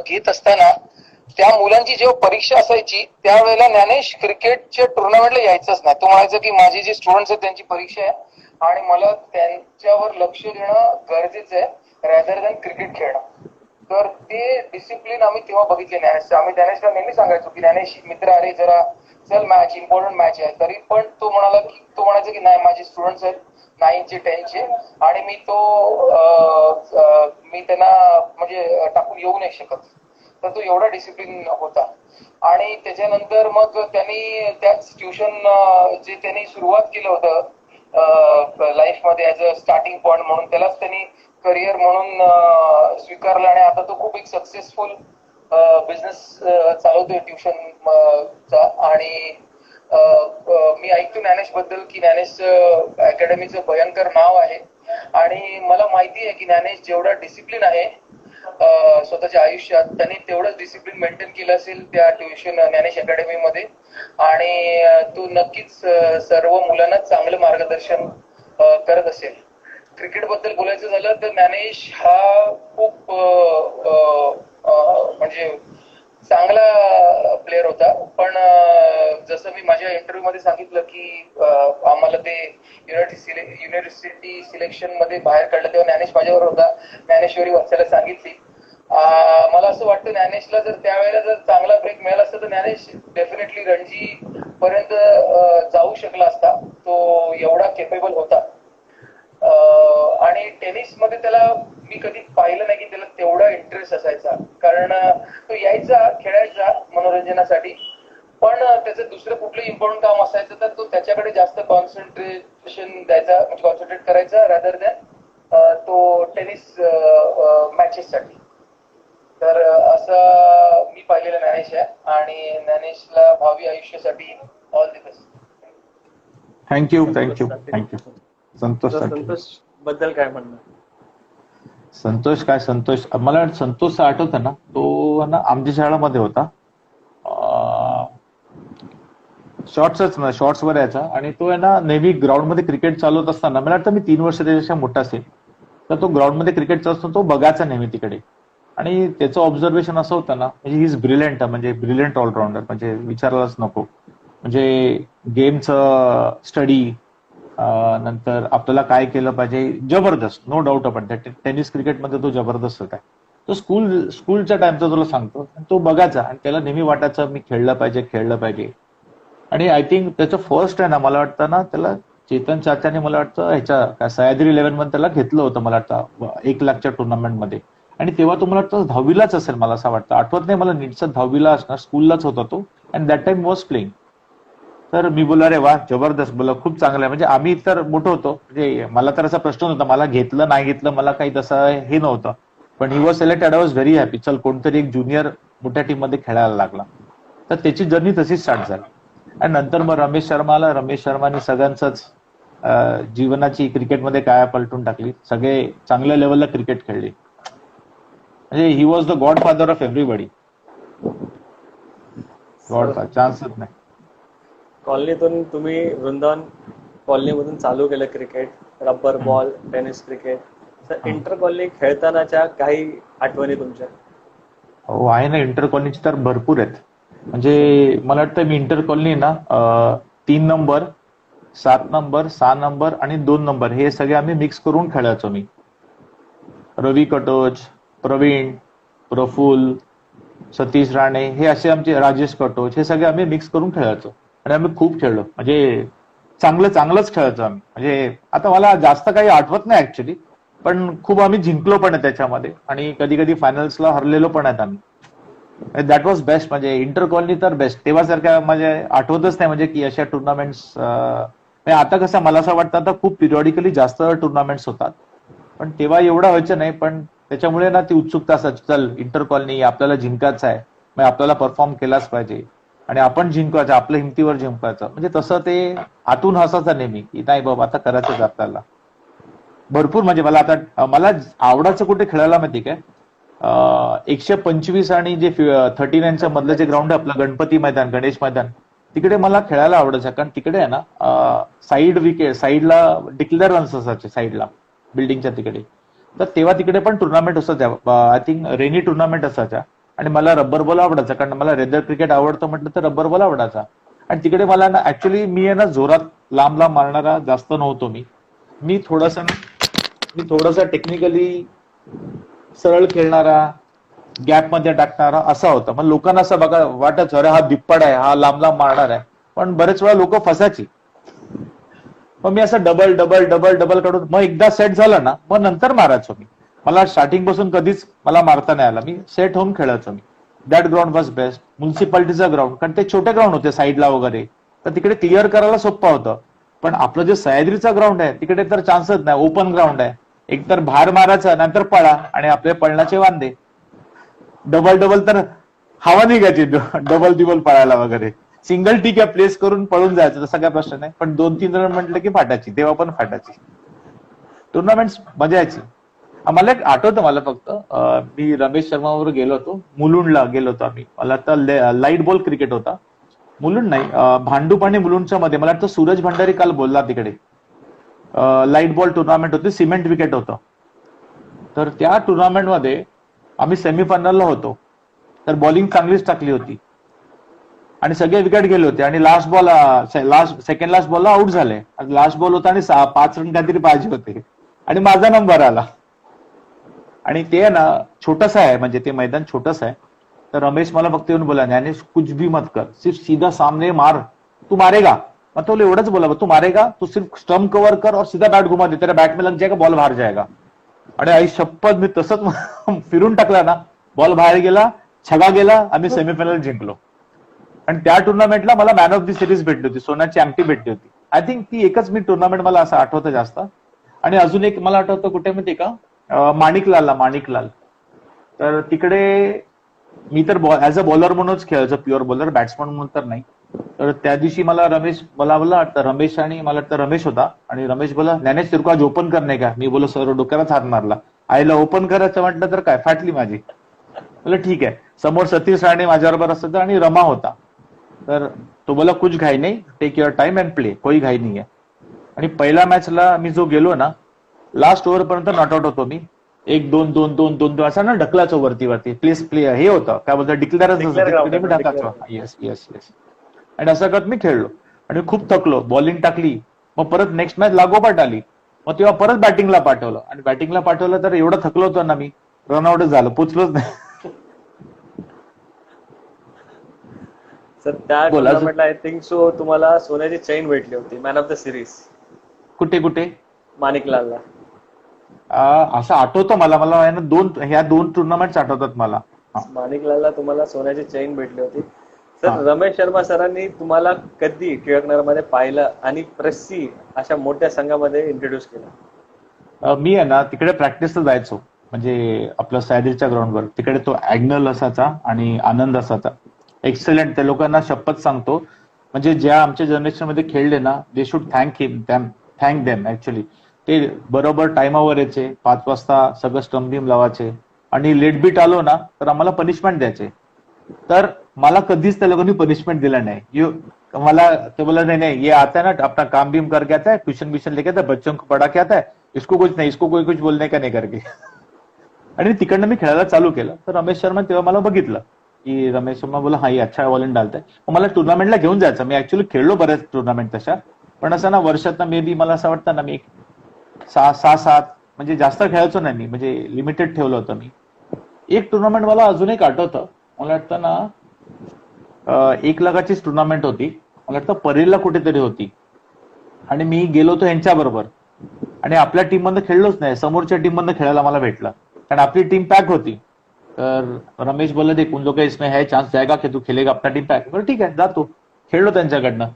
घेत असताना त्या मुलांची जेव्हा परीक्षा असायची त्यावेळेला ज्ञानेश क्रिकेटच्या टुर्नामेंटला यायचंच नाही. तो म्हणायचं की माझे जे स्टुडंट्स आहेत त्यांची परीक्षा आहे आणि मला त्यांच्यावर लक्ष देणं गरजेचं आहे रॅदर दॅन क्रिकेट खेळणं. तर ते डिसिप्लिन आम्ही तेव्हा बघितले ज्ञानेशचं. आम्ही ज्ञानेशला नेहमी सांगायचो की ज्ञानेश मित्र अरे जरा चल मॅच, इम्पॉर्टंट मॅच आहे. तरी पण तो म्हणायचा की नाही माझे स्टुडंट्स आहेत 9चे 10चे आणि मी त्यांना म्हणजे टाकून येऊ नाही शकत. तर तो एवढा डिसिप्लिन होता. आणि त्याच्यानंतर मग त्यांनी त्याच ट्युशन जे त्यांनी सुरुवात केलं होतं लाईफ मध्ये ऍज अ स्टार्टिंग पॉइंट म्हणून, त्यालाच त्यांनी करिअर म्हणून स्वीकारलं आणि आता तो खूप एक सक्सेसफुल बिझनेस चालवतोय ट्युशनचा. आणि मी ऐकतो ज्ञानेश बद्दल की ज्ञानेश अकॅडमीचं भयंकर नाव आहे आणि मला माहिती आहे की ज्ञानेश जेवढा डिसिप्लिन आहे स्वतःच्या आयुष्यात त्यांनी तेवढंच डिसिप्लिन मेंटेन केलं असेल त्या ट्युशन ज्ञानेश अकॅडमी मध्ये. आणि तो नक्कीच सर्व मुलांना चांगलं मार्गदर्शन करत असेल. क्रिकेट बद्दल बोलायचं झालं तर ज्ञानेश हा खूप म्हणजे चांगला प्लेअर होता. पण जसं मी माझ्या इंटरव्ह्यू मध्ये सांगितलं की आम्हाला ते युनिव्हर्सिटी सिलेक्शन मध्ये बाहेर काढलं तेव्हा ज्ञानेश माझ्यावर होता. ज्ञानेश्वरी वाचायला सांगितली. मला असं वाटतं ज्ञानेशला जर त्यावेळेला जर चांगला ब्रेक मिळाला असता तर ज्ञानेश डेफिनेटली रणजी पर्यंत जाऊ शकला असता. तो एवढा केपेबल होता. आणि टेनिस मध्ये त्याला मी कधी पाहिलं नाही की त्याला तेवढा इंटरेस्ट असायचा, कारण तो यायचा खेळायचा मनोरंजनासाठी, पण त्याचं दुसरं कुठलं इम्पॉर्टंट काम असायचं तर तो त्याच्याकडे जास्त कॉन्सन्ट्रेशन द्यायचा, म्हणजे कॉन्सन्ट्रेट करायचा रॅदर दॅन तो टेनिस मॅचेस साठी. तर असं मी पाहिलेलं ज्ञानेश आहे आणि ज्ञानेशला भावी आयुष्यासाठी all the best. Thank you. Santosh तर साटील. संतोष बद्दल काय म्हणणं? संतोष मला संतोष आठवतं ना, तो ना आमच्या शाळेमध्ये होता. शॉर्ट्स वर यायचा आणि तो आहे ना नेहमी ग्राउंड मध्ये क्रिकेट चालवत असताना, मला वाटतं मी 3 वर्ष त्याच्यापेक्षा मोठा असेल, तर तो ग्राउंड मध्ये क्रिकेट चालत असतो, तो बघायचा नेहमी तिकडे. आणि त्याचं ऑब्झर्वेशन असं होतं ना, म्हणजे ही इज ब्रिलियंट, म्हणजे ब्रिलियंट ऑलराऊंडर, म्हणजे विचारायलाच नको. म्हणजे गेमचं स्टडी, नंतर आपल्याला काय केलं पाहिजे, जबरदस्त, नो डाऊट आपण दॅट. टेनिस क्रिकेटमध्ये तो जबरदस्त होता. तो स्कूलच्या टाइमचा तुला सांगतो, तो बघायचा आणि त्याला नेहमी वाटायचं मी खेळलं पाहिजे. आणि आय थिंक त्याचं फर्स्ट आहे ना, मला वाटतं ना त्याला चेतन चाचाने मला वाटतं ह्याच्या सह्याद्री 11 मध्ये त्याला घेतलं होतं, मला वाटतं 1 लाखच्या टुर्नामेंटमध्ये. आणि तेव्हा तो मला वाटतं 10वीलाच असेल, मला असं वाटतं, आठवत नाही मला नीटचं, 10वीला असणार, स्कूललाच होता तो. And that time was playing. तर मी बोलला अरे वा जबरदस्त, बोला खूप चांगलं आहे. म्हणजे आम्ही तर मोठं होतो, म्हणजे मला तर असा प्रश्न नव्हता, मला घेतलं नाही घेतलं मला काही तसं हे नव्हतं. पण he was selected, I was very happy. चल कोणतरी एक ज्युनियर मोठ्या टीम मध्ये खेळायला लागला. तर त्याची जर्नी तशीच स्टार्ट झाली. आणि नंतर मग रमेश शर्माने सगळ्यांचंच जीवनाची क्रिकेटमध्ये काय पलटून टाकली. सगळे चांगल्या लेवलला क्रिकेट खेळले. म्हणजे he was the godfather of everybody. गॉडचा चान्सच नाही. कॉलनीतून तुम्ही वृंदावन कॉलनीमधून चालू केलं cricket, rubber ball, tennis cricket. तर इंटर कॉलनी खेळतानाच्या काही आठवणी तुमच्या? हो आहे ना, इंटर कॉलनीचे तर भरपूर आहेत. म्हणजे मला वाटतं मी इंटर कॉलनी ना 3 नंबर, 7 नंबर, 6 नंबर आणि 2 नंबर हे सगळे आम्ही मिक्स करून खेळायचो. मी रवी कटोच, प्रवीण, प्रफुल्ल, सतीश राणे हे असे आमचे, राजेश कटोच, हे सगळे आम्ही मिक्स करून खेळायचो आणि आम्ही खूप खेळलो. म्हणजे चांगलंच खेळायचो आम्ही. म्हणजे आता मला जास्त काही आठवत नाही ऍक्च्युली, पण खूप आम्ही जिंकलो पण आहे त्याच्यामध्ये आणि कधी कधी फायनल्सला हरलेलो पण आहेत आम्ही. That was best. म्हणजे इंटर कॉलनी तर बेस्ट. तेव्हासारख्या म्हणजे आठवतच नाही म्हणजे की अशा टुर्नामेंट्स. आता कसं मला असं वाटतं आता खूप पिरियॉडिकली जास्त टुर्नामेंट्स होतात, पण तेव्हा एवढं व्हायचं नाही. पण त्याच्यामुळे ना ती उत्सुकता असायची, चल इंटर कॉलनी आपल्याला जिंकायचं आहे, मग आपल्याला परफॉर्म केलाच पाहिजे आणि आपण जिंकायचं, आपल्या हिमतीवर जिंकायचं. म्हणजे तसं ते आतून हसायचं नेहमी की नाही बाबा आता करायचंच आपल्याला. भरपूर म्हणजे मला आवडायचं कुठे खेळायला माहिती काय, 125 आणि जे 39च्या मधलं जे ग्राउंड आहे आपलं, गणपती मैदान, गणेश मैदान, तिकडे मला खेळायला आवडायचं. कारण तिकडे आहे ना साईड विकेट, साईडला डिक्लेअर रन्स असायचे साईडला बिल्डिंगच्या तिकडे. तर तेव्हा तिकडे पण टुर्नामेंट असायच्या, आय थिंक रेनी टुर्नामेंट असायच्या. आणि मला रबर बॉल आवडायचा, कारण मला रेदर क्रिकेट आवडतं म्हटलं तर रबर बॉल आवडायचा. आणि तिकडे मला ना ऍक्च्युली मी आहे ना जोरात लांब मारणारा जास्त नव्हतो. मी थोडासा टेक्निकली सरळ खेळणारा, गॅप मध्ये टाकणारा असा होता. मग लोकांना असं बघा वाटायचं अरे हा दिप्पड आहे, हा लांब मारणार आहे. पण बरेच वेळा लोक फसायची. मग मी असं डबल काढून मग एकदा सेट झालं ना मग नंतर मारायचो मी. मला स्टार्टिंग पासून कधीच मला मारता नाही आला. मी सेट होऊन खेळायचो मी. That ground was best. म्युन्सिपाल्टीचा ग्राउंड, कारण ते छोटे ग्राउंड होते साईडला वगैरे, तर तिकडे क्लिअर करायला सोपं होतं. पण आपलं जे सह्याद्रीचा ग्राउंड आहे तिकडे तर चान्सच नाही. ओपन ग्राउंड आहे, एकतर बाहेर मारायचा नंतर पळा आणि आपले पळण्याचे वांदे. डबल तर हवा निघायची डबल पळायला वगैरे. सिंगल ठीक आहे, प्लेस करून पळून जायचं, तसा काय प्रश्न नाही. पण 2-3 रन म्हटलं की फाटायची, तेव्हा पण फाटायची. टुर्नामेंट्स मजा यायची. मला एक आठवतं, मला फक्त मी रमेश शर्मा बरोबर गेलो होतो, मुलुंडला गेलो होतो आम्ही. मला तर लाईट बॉल क्रिकेट होता. मुलुंड नाही, भांडूप आणि मुलुंडच्या मध्ये. मला वाटतं सूरज भंडारी काल बोलला तिकडे. लाईट बॉल टुर्नामेंट होती, सिमेंट विकेट होतं. तर त्या टुर्नामेंटमध्ये आम्ही सेमीफायनलला होतो. तर बॉलिंग चांगलीच टाकली होती आणि सगळे विकेट गेले होते आणि सेकंड लास्ट बॉलला आउट झाले. लास्ट बॉल होता आणि 5 रन काहीतरी पाहिजे होते आणि माझा नंबर आला. आणि ते ना छोटस आहे, म्हणजे ते मैदान छोटस आहे. तर रमेश मला फक्त येऊन बोला, ज्ञानेश कुछ भी मत कर, सिर्फ सीधा सामने मार, तू मारेगा. मग तो एवढंच बोला, तू मारेगा तो सिर्फ स्टंप कव्हर कर और सीधा बैट घुमा दे, तेरा बैट में लग जाएगा, बॉल बाहेर जाएगा. आणि आई शपथ मी तसंच फिरून टाकला ना, बॉल बाहेर गेला, छगा गेला, आम्ही सेमीफायनल जिंकलो. आणि त्या टुर्नामेंटला मला मॅन ऑफ द सिरीज भेटली होती, सोन्याची अंगठी भेटली होती. आय थिंक ती एकच मी टुर्नामेंट मला असं आठवतं जास्त. आणि अजून एक मला आठवतं कुठे माहिती का, माणिकलाल. तर तिकडे मी तर ऍज अ बॉलर म्हणूनच खेळायचो, प्युअर बॉलर, बॅट्समन म्हणून तर नाही. तर त्या दिवशी मला रमेश होता आणि रमेश बोला, ज्ञानेश तेरे को आज ओपन करणे का. मी बोलो सर, डोक्यालाच हात मारला. आईला ओपन करायचं म्हटलं तर काय फाटली माझी. बोला ठीक आहे. समोर सतीश राणे माझ्याबरोबर असत आणि रमा होता. तर तो बोला कुछ घाई नाही, take your time and play, कोई घाई नाही आहे. आणि पहिल्या मॅचला मी जो गेलो ना, लास्ट ओव्हर पर्यंत नॉट आउट होतो मी. 1-2 असा ना ढकलाचो वरती प्लेस प्ले हे होतं, काय बोलतात, डिक्लेअरच ढकलाचो. येस. आणि असं करत मी खेळलो आणि खूप थकलो. बॉलिंग टाकली, मग परत नेक्स्ट मॅच लागोपाठ आली. मग तेव्हा परत बॅटिंगला पाठवलं आणि बॅटिंगला पाठवलं तर एवढं थकलो होतो ना मी, रनआउटच झालं, पोचलोच नाही. सर त्या टुर्नामेंटला आय थिंक सो तुम्हाला सोन्याची चैन भेटली होती, मॅन ऑफ द सिरीज. कुठे माणिकलालला. असं आठवतं मला ह्या दोन टुर्नामेंट्स आठवतात मला. माणिकलालला तुम्हाला सोन्याची चैन भेटली होती. सर रमेश शर्मा सरांनी तुम्हाला कधी टिळकनगरमध्ये पाहिलं आणि प्रेस्सी अशा मोठ्या संघामध्ये इंट्रोड्यूस केलं? मी आहे ना तिकडे प्रॅक्टिसला जायचो, म्हणजे आपलं सह्याद्रीच्या ग्राउंडवर. तिकडे तो ऍग्नल असायचा आणि आनंद असायचा. एक्सलेंट. त्या लोकांना शपथ सांगतो, म्हणजे ज्या आमच्या जनरेशन मध्ये खेळले ना, they should thank them actually. ते बरोबर टाइमावर यायचे, 5 वाजता सगळं स्टंप बीम लावायचे आणि लेट बीट आलो ना तर आम्हाला पनिशमेंट द्यायचे. तर मला कधीच त्या लोकांनी पनिशमेंट दिला नाही. मला ते बोला नाही नहीं ये आता है ना अपना काम बीम करके आता है, ट्यूशन व्यूशन लेके आता है, बच्चों को पढ़ा के आता है, इसको कुछ नहीं, इसको कोई कुछ बोलने का नहीं करके. आणि तिकडनं मी खेळायला चालू केलं. तर रमेश शर्मा तेव्हा मला बघितलं की रमेश शर्मा बोला हा अच्छा बॉलिंग डालताय. मग मला टुर्नामेंटला घेऊन जायचं. मी ऍक्च्युली खेळलो बऱ्याच टुर्नामेंट तशा, पण असं ना वर्षात मे बी मला असं वाटतं ना मी 6-7 म्हणजे जास्त खेळायचो नाही मी, म्हणजे लिमिटेड ठेवलं होतं मी. एक टुर्नामेंट मला अजून एक आठवतं. मला वाटतं ना 1 लाखाचीच टुर्नामेंट होती. मला वाटतं परेलला कुठेतरी होती आणि मी गेलो होतो यांच्याबरोबर आणि आपल्या टीम मधनं खेळलोच नाही, समोरच्या टीम मधनं खेळायला मला भेटलं कारण आपली टीम पॅक होती. तर रमेश बोलले देख उन लोग का इसमें है चान्स जाएगा की तू खेळेगा अपना टीम पॅक. बरं ठीक आहे जातो. खेळलो त्यांच्याकडनं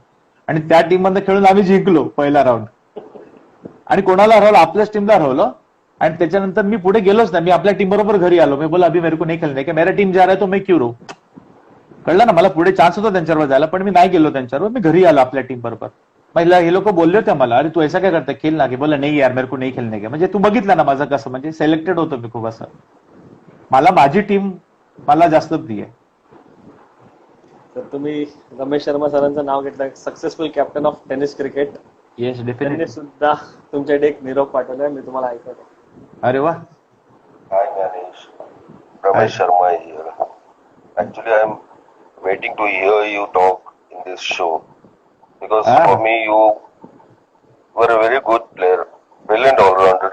आणि त्या टीम मधनं खेळून आम्ही जिंकलो पहिला राऊंड. आणि कोणाला हरवलं? आपल्याच टीमला हरवलं. आणि त्याच्यानंतर मी पुढे गेलोच नाही. मी आपल्या टीम बरोबर घरी आलो. मी बोला अभी मेरे को नहीं खेलने का, मेरा टीम जा रहा है तो मैं क्यों रहूं. कळलं ना, मला पुढे चान्स होता त्यांच्याबरोबर जायला, पण मी नाही गेलो त्यांच्याबरोबर. मी घरी आलो आपल्या टीम बरोबर. महिला हे लोक बोलले होते मला, अरे तू ऐसा काय करता, खेळ ना. की बोला नाही यार मेरे को नहीं खेलने का. म्हणजे तू बघितलं ना माझं कसं, म्हणजे सिलेक्टेड होतो मी खूप असं. मला माझी टीम मला जास्त प्रिय आहे. तर तुम्ही रमेश शर्मा सरांचं नाव घेतलं, successful captain of tennis cricket. Yes त्यांनी डेफिनेटली. सुद्धा तुमच्याकडे एक निरोप पाठवलाय, मी तुम्हाला ऐकवतो. अरे वा. Hi Ganesh, Ramesh Sharma here. Actually, I'm waiting to hear you talk in this show because for me you were a very good player, brilliant all-rounder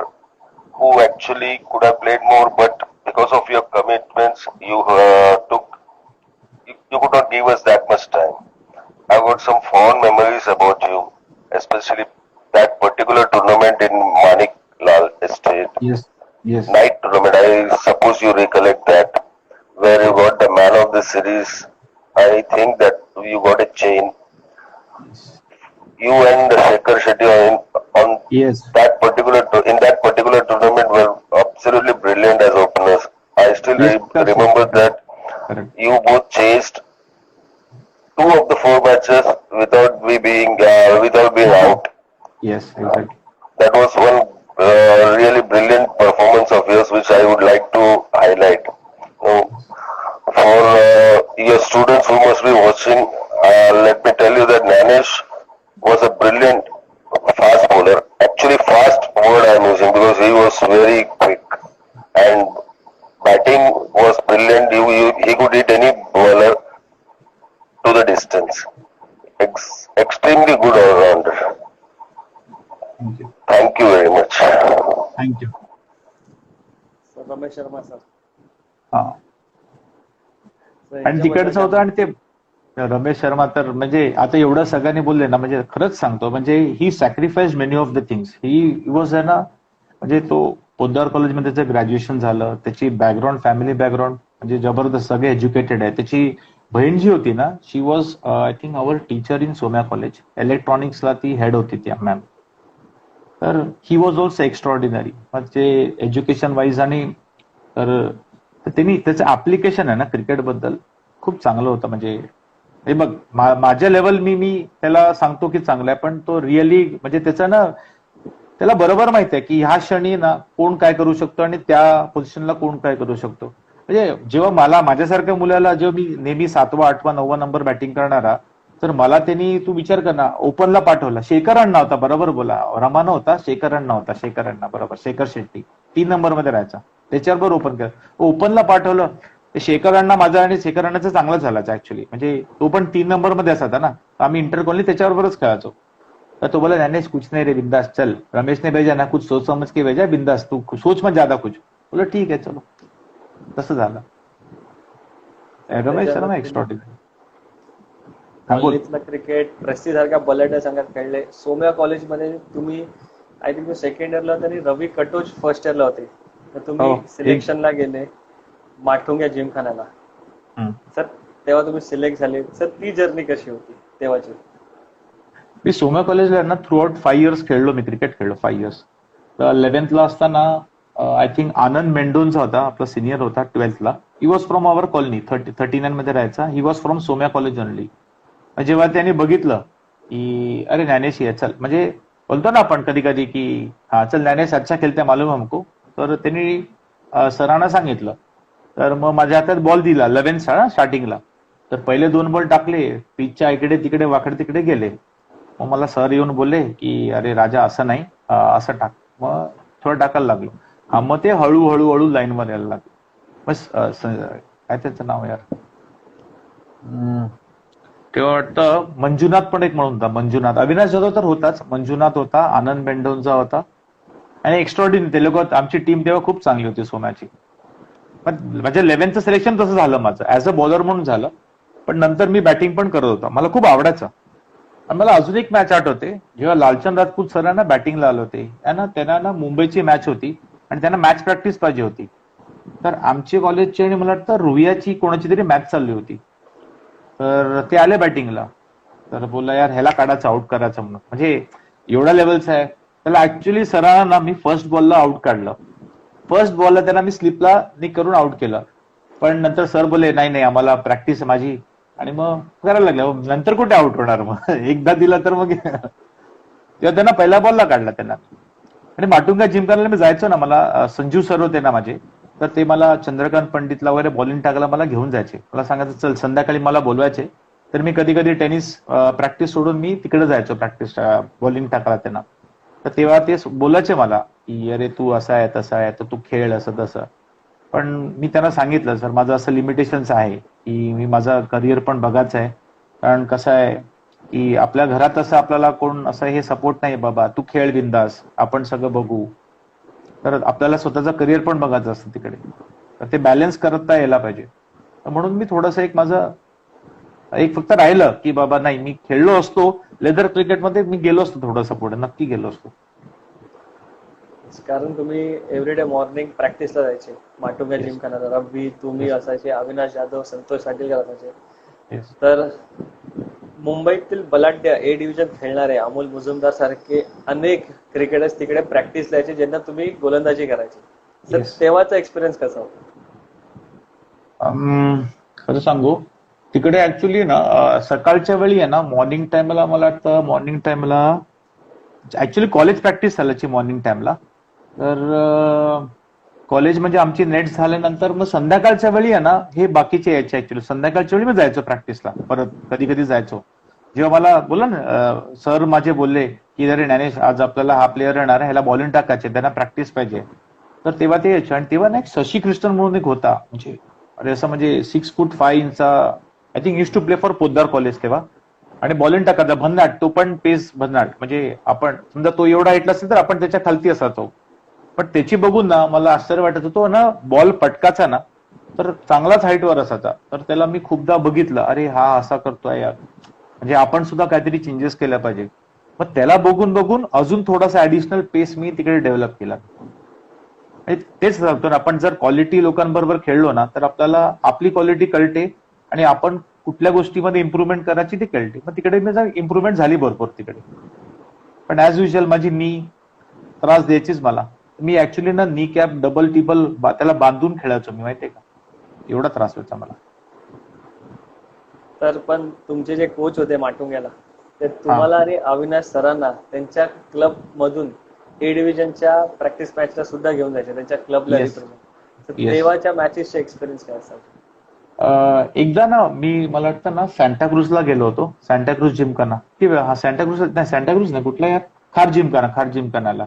who actually could have played more, but because of your commitments, you you could not give us that much time. I've got some fond memories about you, especially that particular tournament in Manik Lal Estate. Yes yes. Night tournament, I suppose you recollect that, where you got the man of the series. I think that you got a chain. You and Shekhar Shetty on yes. that particular in that particular tournament were absolutely brilliant as openers. I still Yes, that's remember right. that Correct. you both chased 2 of the 4 matches without being out. Yes exactly. That was one really brilliant performance of yours, which I would like to highlight. For your students who must be watching, let me tell you that Nanesh was a brilliant fast bowler. Actually, fast word I am using because he was very quick and batting was brilliant. He could hit any bowler to the distance. Extremely good all-rounder. Thank you. Thank you very much. Thank you. Sir Ramesh Sharma sir. हा. Sir, आणि यांच्याबद्दल तिकडचं होतं आणि ते रमेश शर्मा तर म्हणजे आता एवढं सगळ्यांनी बोलले ना, म्हणजे खरंच सांगतो, म्हणजे he sacrifice many of the things. He was आहे ना, म्हणजे तो पोद्दार कॉलेजमध्ये त्याचं ग्रॅज्युएशन झालं, त्याची बॅकग्राऊंड फॅमिली बॅकग्राऊंड म्हणजे जबरदस्त, सगळे एज्युकेटेड आहे. त्याची बहीण जी होती ना, she was I think our teacher in Somaiya college, इलेक्ट्रॉनिक्सला ती हेड होती त्या मॅम. तर ही वॉज ऑल्सो एक्स्ट्रॉर्डिनरी म्हणजे एज्युकेशन वाईज. आणि तर त्यांनी त्याचं ऍप्लिकेशन आहे ना क्रिकेटबद्दल खूप चांगलं होतं. म्हणजे हे बघ माझ्या लेवल मी त्याला सांगतो की चांगलं आहे, पण तो रिअली म्हणजे त्याचं ना त्याला बरोबर माहिती आहे की ह्या क्षणी ना कोण काय करू शकतो आणि त्या पोझिशनला कोण काय करू शकतो. म्हणजे जेव्हा माझ्यासारख्या मुलाला जेव्हा मी नेहमी 7वा 8वा 9वा नंबर बॅटिंग करणारा, तर मला त्यांनी तू विचार कर ना ओपनला पाठवला. शेखर अण्णा होता, बरोबर बोला, रमाना होता, शेखर अण्णा होता, शेखर अण्णा बरोबर, शेखर शेट्टी 3 नंबरमध्ये राहायचा, त्याच्याबरोबर ओपन केलं, ओपनला पाठवलं. ते शेखर अण्णा माझा आणि शेखर अण्णाचं चांगलं झालं ऍक्च्युली. म्हणजे तो पण 3 नंबरमध्ये असायचा ना, आम्ही इंटर कॉलनी त्याच्याबरोबरच खेळायचो. तर तो बोला नैनेश कुछ नहीं रे बिंदास चल, रमेश ने भेजा ना कुछ सोच समझ के भेजा, बिंदास तू सोच मत ज्यादा कुछ. बोला ठीक आहे चलो. तसं झालं. रमेश शर्मा एक्स्ट्रॉर्डिनरी. कॉलनीतलं क्रिकेट प्रस्तीसारख्या बलाढ्य संघात खेळले. सोम्या कॉलेजमध्ये तुम्ही आय थिंक सेकंड इयरला होते आणि रवी कटोच फर्स्ट इयरला होते. तर तुम्ही सिलेक्शनला गेले माठुंग्या जिमखान्याला. सर तेव्हा तुम्ही सिलेक्ट झाले. सर ती जर्नी कशी होती तेव्हाची? मी सोम्या कॉलेजला ना थ्रू आउट 5 इयर्स खेळलो, मी क्रिकेट खेळलो 5 इयर्स. तर 11th असताना आय थिंक आनंद मेंडोनचा होता, आपला सिनियर होता 12th. He was from our colony 39 मध्ये राहायचा. He was from Somaiya college only. जेव्हा त्यांनी बघितलं की अरे ज्ञानेश ये चल, म्हणजे बोलतो ना आपण कधी कधी की हा चल ज्ञानेश अच्छा खेळते मालूम हमको, तर त्यांनी सरांना सांगितलं. तर मग माझ्या हातात बॉल दिला 11 स्टार्टिंगला. तर पहिले 2 बॉल टाकले, पिचच्या इकडे तिकडे वाकडे तिकडे गेले. मग मला सर येऊन बोलले की अरे राजा असं नाही, असं टाक. मग थोडं टाकायला लागलो. मग ते हळूहळू लाईनवर यायला लागलो. बस काय त्याचं नाव यार, तेव्हा वाटतं मंजुनाथ पण एक म्हणून होता. मंजुनाथ, अविनाश जाधव तर होताच, मंजुनाथ होता, आनंद बेंडोनचा होता आणि एक्स्ट्रॉर्डिनरी. ते लोक, आमची टीम तेव्हा खूप चांगली होती सोम्याची. पण माझ्या 11th सिलेक्शन तसं झालं माझं, ऍज अ बॉलर म्हणून झालं. पण नंतर मी बॅटिंग पण करत होतो, मला खूप आवडायचं. आणि मला अजून एक मॅच आठवते, जेव्हा लालचंद राजपूत सरांना बॅटिंगला आले होते. त्यांना मुंबईची मॅच होती आणि त्यांना मॅच प्रॅक्टिस पाहिजे होती. तर आमची कॉलेजची आणि मला वाटतं रुईयाची कोणाची तरी मॅच चालली होती. तर ते आले बॅटिंगला. तर बोलला यार ह्याला काढायचं, आउट करायचं म्हणून. म्हणजे एवढ्या लेवलचा आहे. त्याला ऍक्च्युली सरांना ना मी फर्स्ट बॉलला आउट काढलं. फर्स्ट बॉलला त्यांना मी स्लिपला निक करून आउट केलं. पण नंतर सर बोलले नाही नाही आम्हाला प्रॅक्टिस माझी, आणि मग करायला लागलं. नंतर कुठे आउट होणार, मग एकदा दिला तर मग तेव्हा त्यांना पहिल्या बॉलला काढला त्यांना. आणि माटुंगा जिमखानाला मी जायचो ना, मला संजू सर होते ना माझे, तर ते मला चंद्रकांत पंडितला वगैरे बॉलिंग टाकायला मला घेऊन जायचे. मला सांगायचं चल, संध्याकाळी मला बोलवायचे. तर मी कधी कधी टेनिस प्रॅक्टिस सोडून मी तिकडे जायचो प्रॅक्टिस बॉलिंग टाकायला त्यांना. तर तेव्हा ते बोलायचे मला की अरे तू असा आहे तसा आहे, तर तू खेळ असं तसं. पण मी त्यांना सांगितलं सर माझं असं लिमिटेशन्स आहे की मी माझं करिअर पण बघायचं आहे. कारण कसं आहे की आपल्या घरात असं आपल्याला कोण असं हे सपोर्ट नाही, बाबा तू खेळ बिंदास, आपण सगळं बघू. तर आपल्याला स्वतःचं करिअर पण बघायचं असतं तिकडे. तर ते बॅलन्स करता यायला पाहिजे. म्हणून मी थोडंसं एक फक्त राहिलं की बाबा नाही, मी खेळलो असतो लेदर क्रिकेटमध्ये, मी गेलो असतो थोडंसं पुढे, नक्की गेलो असतो. कारण तुम्ही एव्हरीडे मॉर्निंग प्रॅक्टिसला जायचे माटुंगा Yes. जिमखानाला. रवी तुम्ही Yes. असायचे, अविनाश जाधव, संतोष साटीलकर असायचे. Yes. तर मुंबईतील बलाढ्य ए डिव्हिजन खेळणारे अमोल मुजुमदार सारखे अनेक क्रिकेटर्स तिकडे प्रॅक्टिस यायचे, ज्यांना तुम्ही गोलंदाजी करायची. तर Yes. तेव्हाचा एक्सपिरियन्स कसा होता? खरं सांगू, तिकडे ऍक्च्युली ना सकाळच्या वेळी आहे ना, मॉर्निंग टाइमला मला वाटतं, मॉर्निंग टाइमला ऍक्च्युली कॉलेज प्रॅक्टिस चालायची मॉर्निंग टाइमला. तर कॉलेज म्हणजे आमची नेट झाल्यानंतर मग संध्याकाळच्या वेळी आहे ना हे बाकीचे यायचे. ऍक्च्युली संध्याकाळच्या वेळी मी जायचो प्रॅक्टिसला, परत कधी कधी जायचो. जेव्हा मला बोला ना सर माझे बोलले की अरे ज्ञानेश आज आपल्याला हा प्लेअर येणार आहे, ह्याला बॉलिंग टाकायचे, त्यांना प्रॅक्टिस पाहिजे. तर तेव्हा ते यायचे. आणि तेव्हा ना एक शशी कृष्णन म्हणून एक होता, म्हणजे अरे असं म्हणजे 6'5" I think use to play for Poddar college तेव्हा. आणि बॉलिंग टाकायचा भन्नाट, तो पण पेस भन्नाट. म्हणजे आपण समजा तो एवढा हाईटला असेल तर आपण त्याच्या खालती असायचो. पण त्याची बघून ना मला आश्चर्य वाटत होतं ना, बॉल पटकाचा ना तर चांगलाच हाईटवर असायचा. तर त्याला मी खूपदा बघितलं, अरे हा असा करतोय यार, म्हणजे आपण सुद्धा काहीतरी चेंजेस केल्या पाहिजे. मग त्याला बघून अजून थोडासा ऍडिशनल पेस मी तिकडे डेव्हलप केला. तेच सांगतो ना, आपण जर क्वालिटी लोकांबरोबर खेळलो ना तर आपल्याला आपली क्वालिटी कळते आणि आपण कुठल्या गोष्टीमध्ये इम्प्रुव्हमेंट करायची ती कळते. मग तिकडे मी इम्प्रुव्हमेंट झाली भरपूर तिकडे. पण ऍज युजल माझी नी त्रास द्यायचीच मला. मी ऍक्च्युली ना नी कॅप डबल टिबल त्याला बांधून खेळायचो मी, माहितीये का, एवढा त्रास व्हायचा मला. तर पण तुमचे जे कोच होते माटुंग्याला, ते तुम्हाला आणि अविनाश सरांना त्यांच्या क्लब मधून ए डिव्हिजनच्या प्रॅक्टिस मॅचला सुद्धा घेऊन जायचे, त्यांच्या क्लबला Yes. रिप्रेझेंट. तर Yes. तेव्हाच्या मॅचेसचे एक्सपिरियन्स काय असाल? एकदा ना मी मला वाटतं ना सांताक्रूजला गेलो होतो, सांताक्रूज जिमखाना किंवा हा सांताक्रूज नाही, सांताक्रूज नाही कुठला यार, खार जिमखानाला.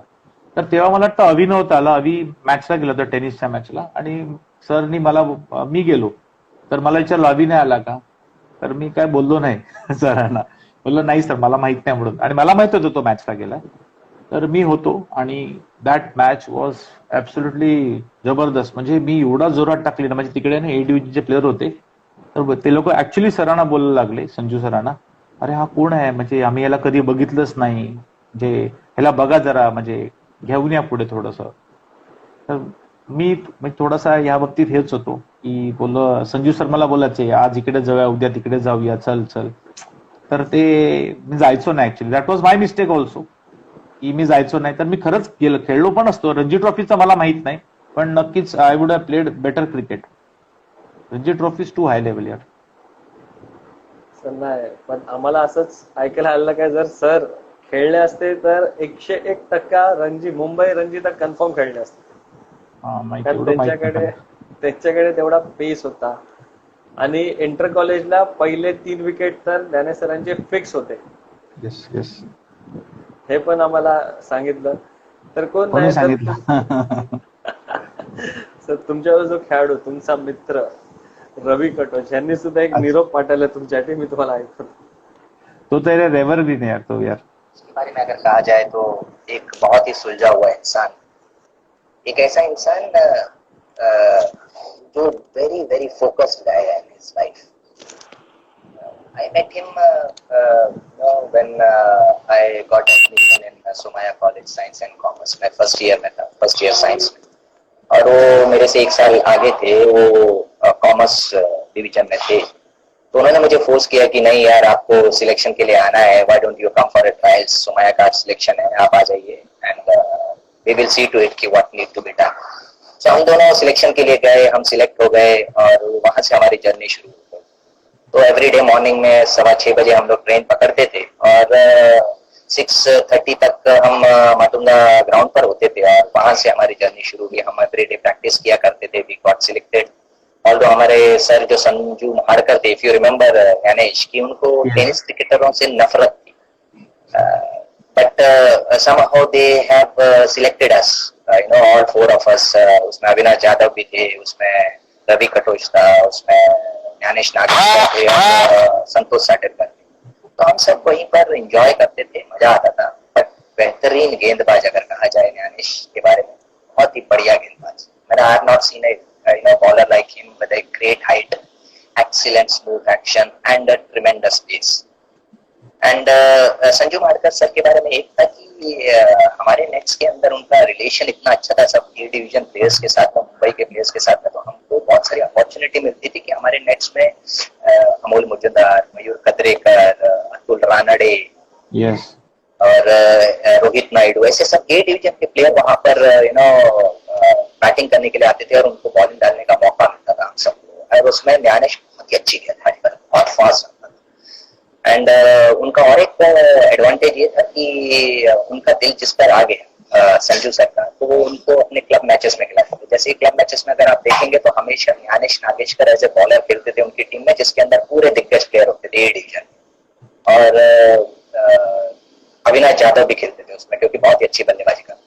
तर तेव्हा मला वाटतं अवि नव्हता आला. अवि मॅचला गेलो होतो, टेनिसच्या मॅचला. आणि सरनी मला, मी गेलो तर मला विचारलं अवि नाही आला का. तर मी काय बोललो नाही सरांना. बोललो नाही सर मला माहित नाही म्हणून. आणि मला माहित होतं तो मॅचला गेला. तर मी होतो आणि दॅट मॅच वॉज ऍब्सोल्युटली जबरदस्त. म्हणजे मी एवढा जोरात टाकली ना, म्हणजे तिकडे ना ए डिव्हिजनचे प्लेअर होते. तर ते लोक ऍक्च्युली सरांना बोलायला लागले, संजू सरांना, अरे हा कोण आहे, म्हणजे आम्ही याला कधी बघितलंच नाही, म्हणजे ह्याला बघा जरा, म्हणजे घेऊन या पुढे थोडस. तर मी थोडासा या बाबतीत हेच होतो की बोललो, संजू सर मला बोलायचे आज इकडे जाऊया, उद्या तिकडे जाऊया, चल चल. तर ते मी जायचो नाही actually. That was my mistake also की मी जायचो नाही. तर मी खरंच खेळलो पण असतो. रणजी ट्रॉफीचा मला माहित नाही, पण नक्कीच I would have played better cricket. Ranji trophy is too high level यार. सर नाही, पण आम्हाला असंच ऐकायला आलं काय, जर सर खेळले असते तर 101% रणजी, मुंबई रणजी तर कन्फर्म खेळले असते. माहिती, कारण एवढं माहित त्यांच्याकडे नाही. त्यांच्याकडे तेवढा पेस होता. आणि इंटर कॉलेजला पहिले 3 विकेट तर ज्ञानेश सरांचे फिक्स होते. Yes yes. हे पण आम्हाला सांगितलं. तर कोण कोणी नाही तर सांगितलं? सर तुमच्यावर जो खेळाडू तुमचा मित्र रवी कटोच यांनी सुद्धा एक निरोप पाठवला तुमच्यासाठी, मी तुम्हाला ऐकतो. तो तेरे रेवरग्रीन है यार, तो यार. उसके बारे में अगर कहा जाए तो एक बहुत ही सुलझा हुआ इंसान, एक ऐसा इंसान जो वेरी वेरी फोकस्ड गाय है in his life. I met him when I got admission in Somaya College Science and Commerce. मैं फर्स्ट ईयर में था, फर्स्ट ईयर साइंस में, और वो मेरे से 1 साल आगे थे. वो कॉमर्स डिवीजन में थे. तो उन्होंने मुझे फोर्स किया कि नहीं यार, आपको सिलेक्शन के लिए आना है, why don't you come for a trials, Somaiya का सिलेक्शन है, आप आ जाइए and we will see to it कि what need to be done. So हम दोनों सिलेक्शन के लिए गए, हम सिलेक्ट हो गए और वहां से हमारी जर्नी शुरू हो गई. तो एवरीडे मॉर्निंग में 6:15 बजे हम लोग ट्रेन पकड़ते थे और 6:30 तक हम माटुंगा ग्राउंड पर होते थे और वहां से हमारी जर्नी शुरू हुई. हम एवरीडे प्रैक्टिस किया करते थे. We got selected. और हमारे सर जो संजू महाड़कर थे, इफ यू रिमेम्बर गणेश, की उनको टेनिस क्रिकेटरों से नफरत थी, but somehow they have selected us, you know, all 4 of us. उसमें अविनाश यादव भी थे, उसमें रवि कटोच था, उसमें ज्ञानेश नागेश्वर थे और संतोष साटेकर थे. तो हम सब वहीं पर एंजॉय करते थे, मजा आता था. बट बेहतरीन गेंदबाज अगर कहा जाए ज्ञानेश के बारे में, बहुत ही बढ़िया गेंदबाज. मैंने I have not seen a bowler like him with a great height, excellent smooth action and a tremendous pace. And Sanju Madkar sir के बारे में एक था कि हमारे नेट्स के अंदर उनका रिलेशन इतना अच्छा था सब ए डिवीजन प्लेयर्स के साथ में, मुंबई के प्लेयर्स के साथ में. तो हमको बहुत सारी अपॉर्चुनिटी मिलती थी कि हमारे नेट्स में अमोल मुजुमदार, मयूर कदरेकर, अतुल रानडे, Yes. और रोहित नायडू, ऐसे सब ए डिवीजन के प्लेयर वहां पर बैटिंग करने के लिए आते थे और उनको बॉलिंग डालने का मौका मिलता था हम सबको. और उसमें ज्ञानेश बहुत ही अच्छी गेंदबाजी करता, बहुत फास्ट रहता था. एंड उनका और एक एडवांटेज ये था कि उनका दिल जिस पर आ गया संजू सर का, तो वो उनको अपने क्लब मैचेस में खिलाते थे. जैसे क्लब मैचेस में अगर आप देखेंगे तो हमेशा Gyanesh Nageshwar as a bowler खेलते थे उनकी टीम में, जिसके अंदर पूरे दिग्गज प्लेयर होते थे ए डिवीजन. और अविनाश यादव भी खेलते थे उसमें, क्योंकि बहुत ही अच्छी बल्लेबाजी करते.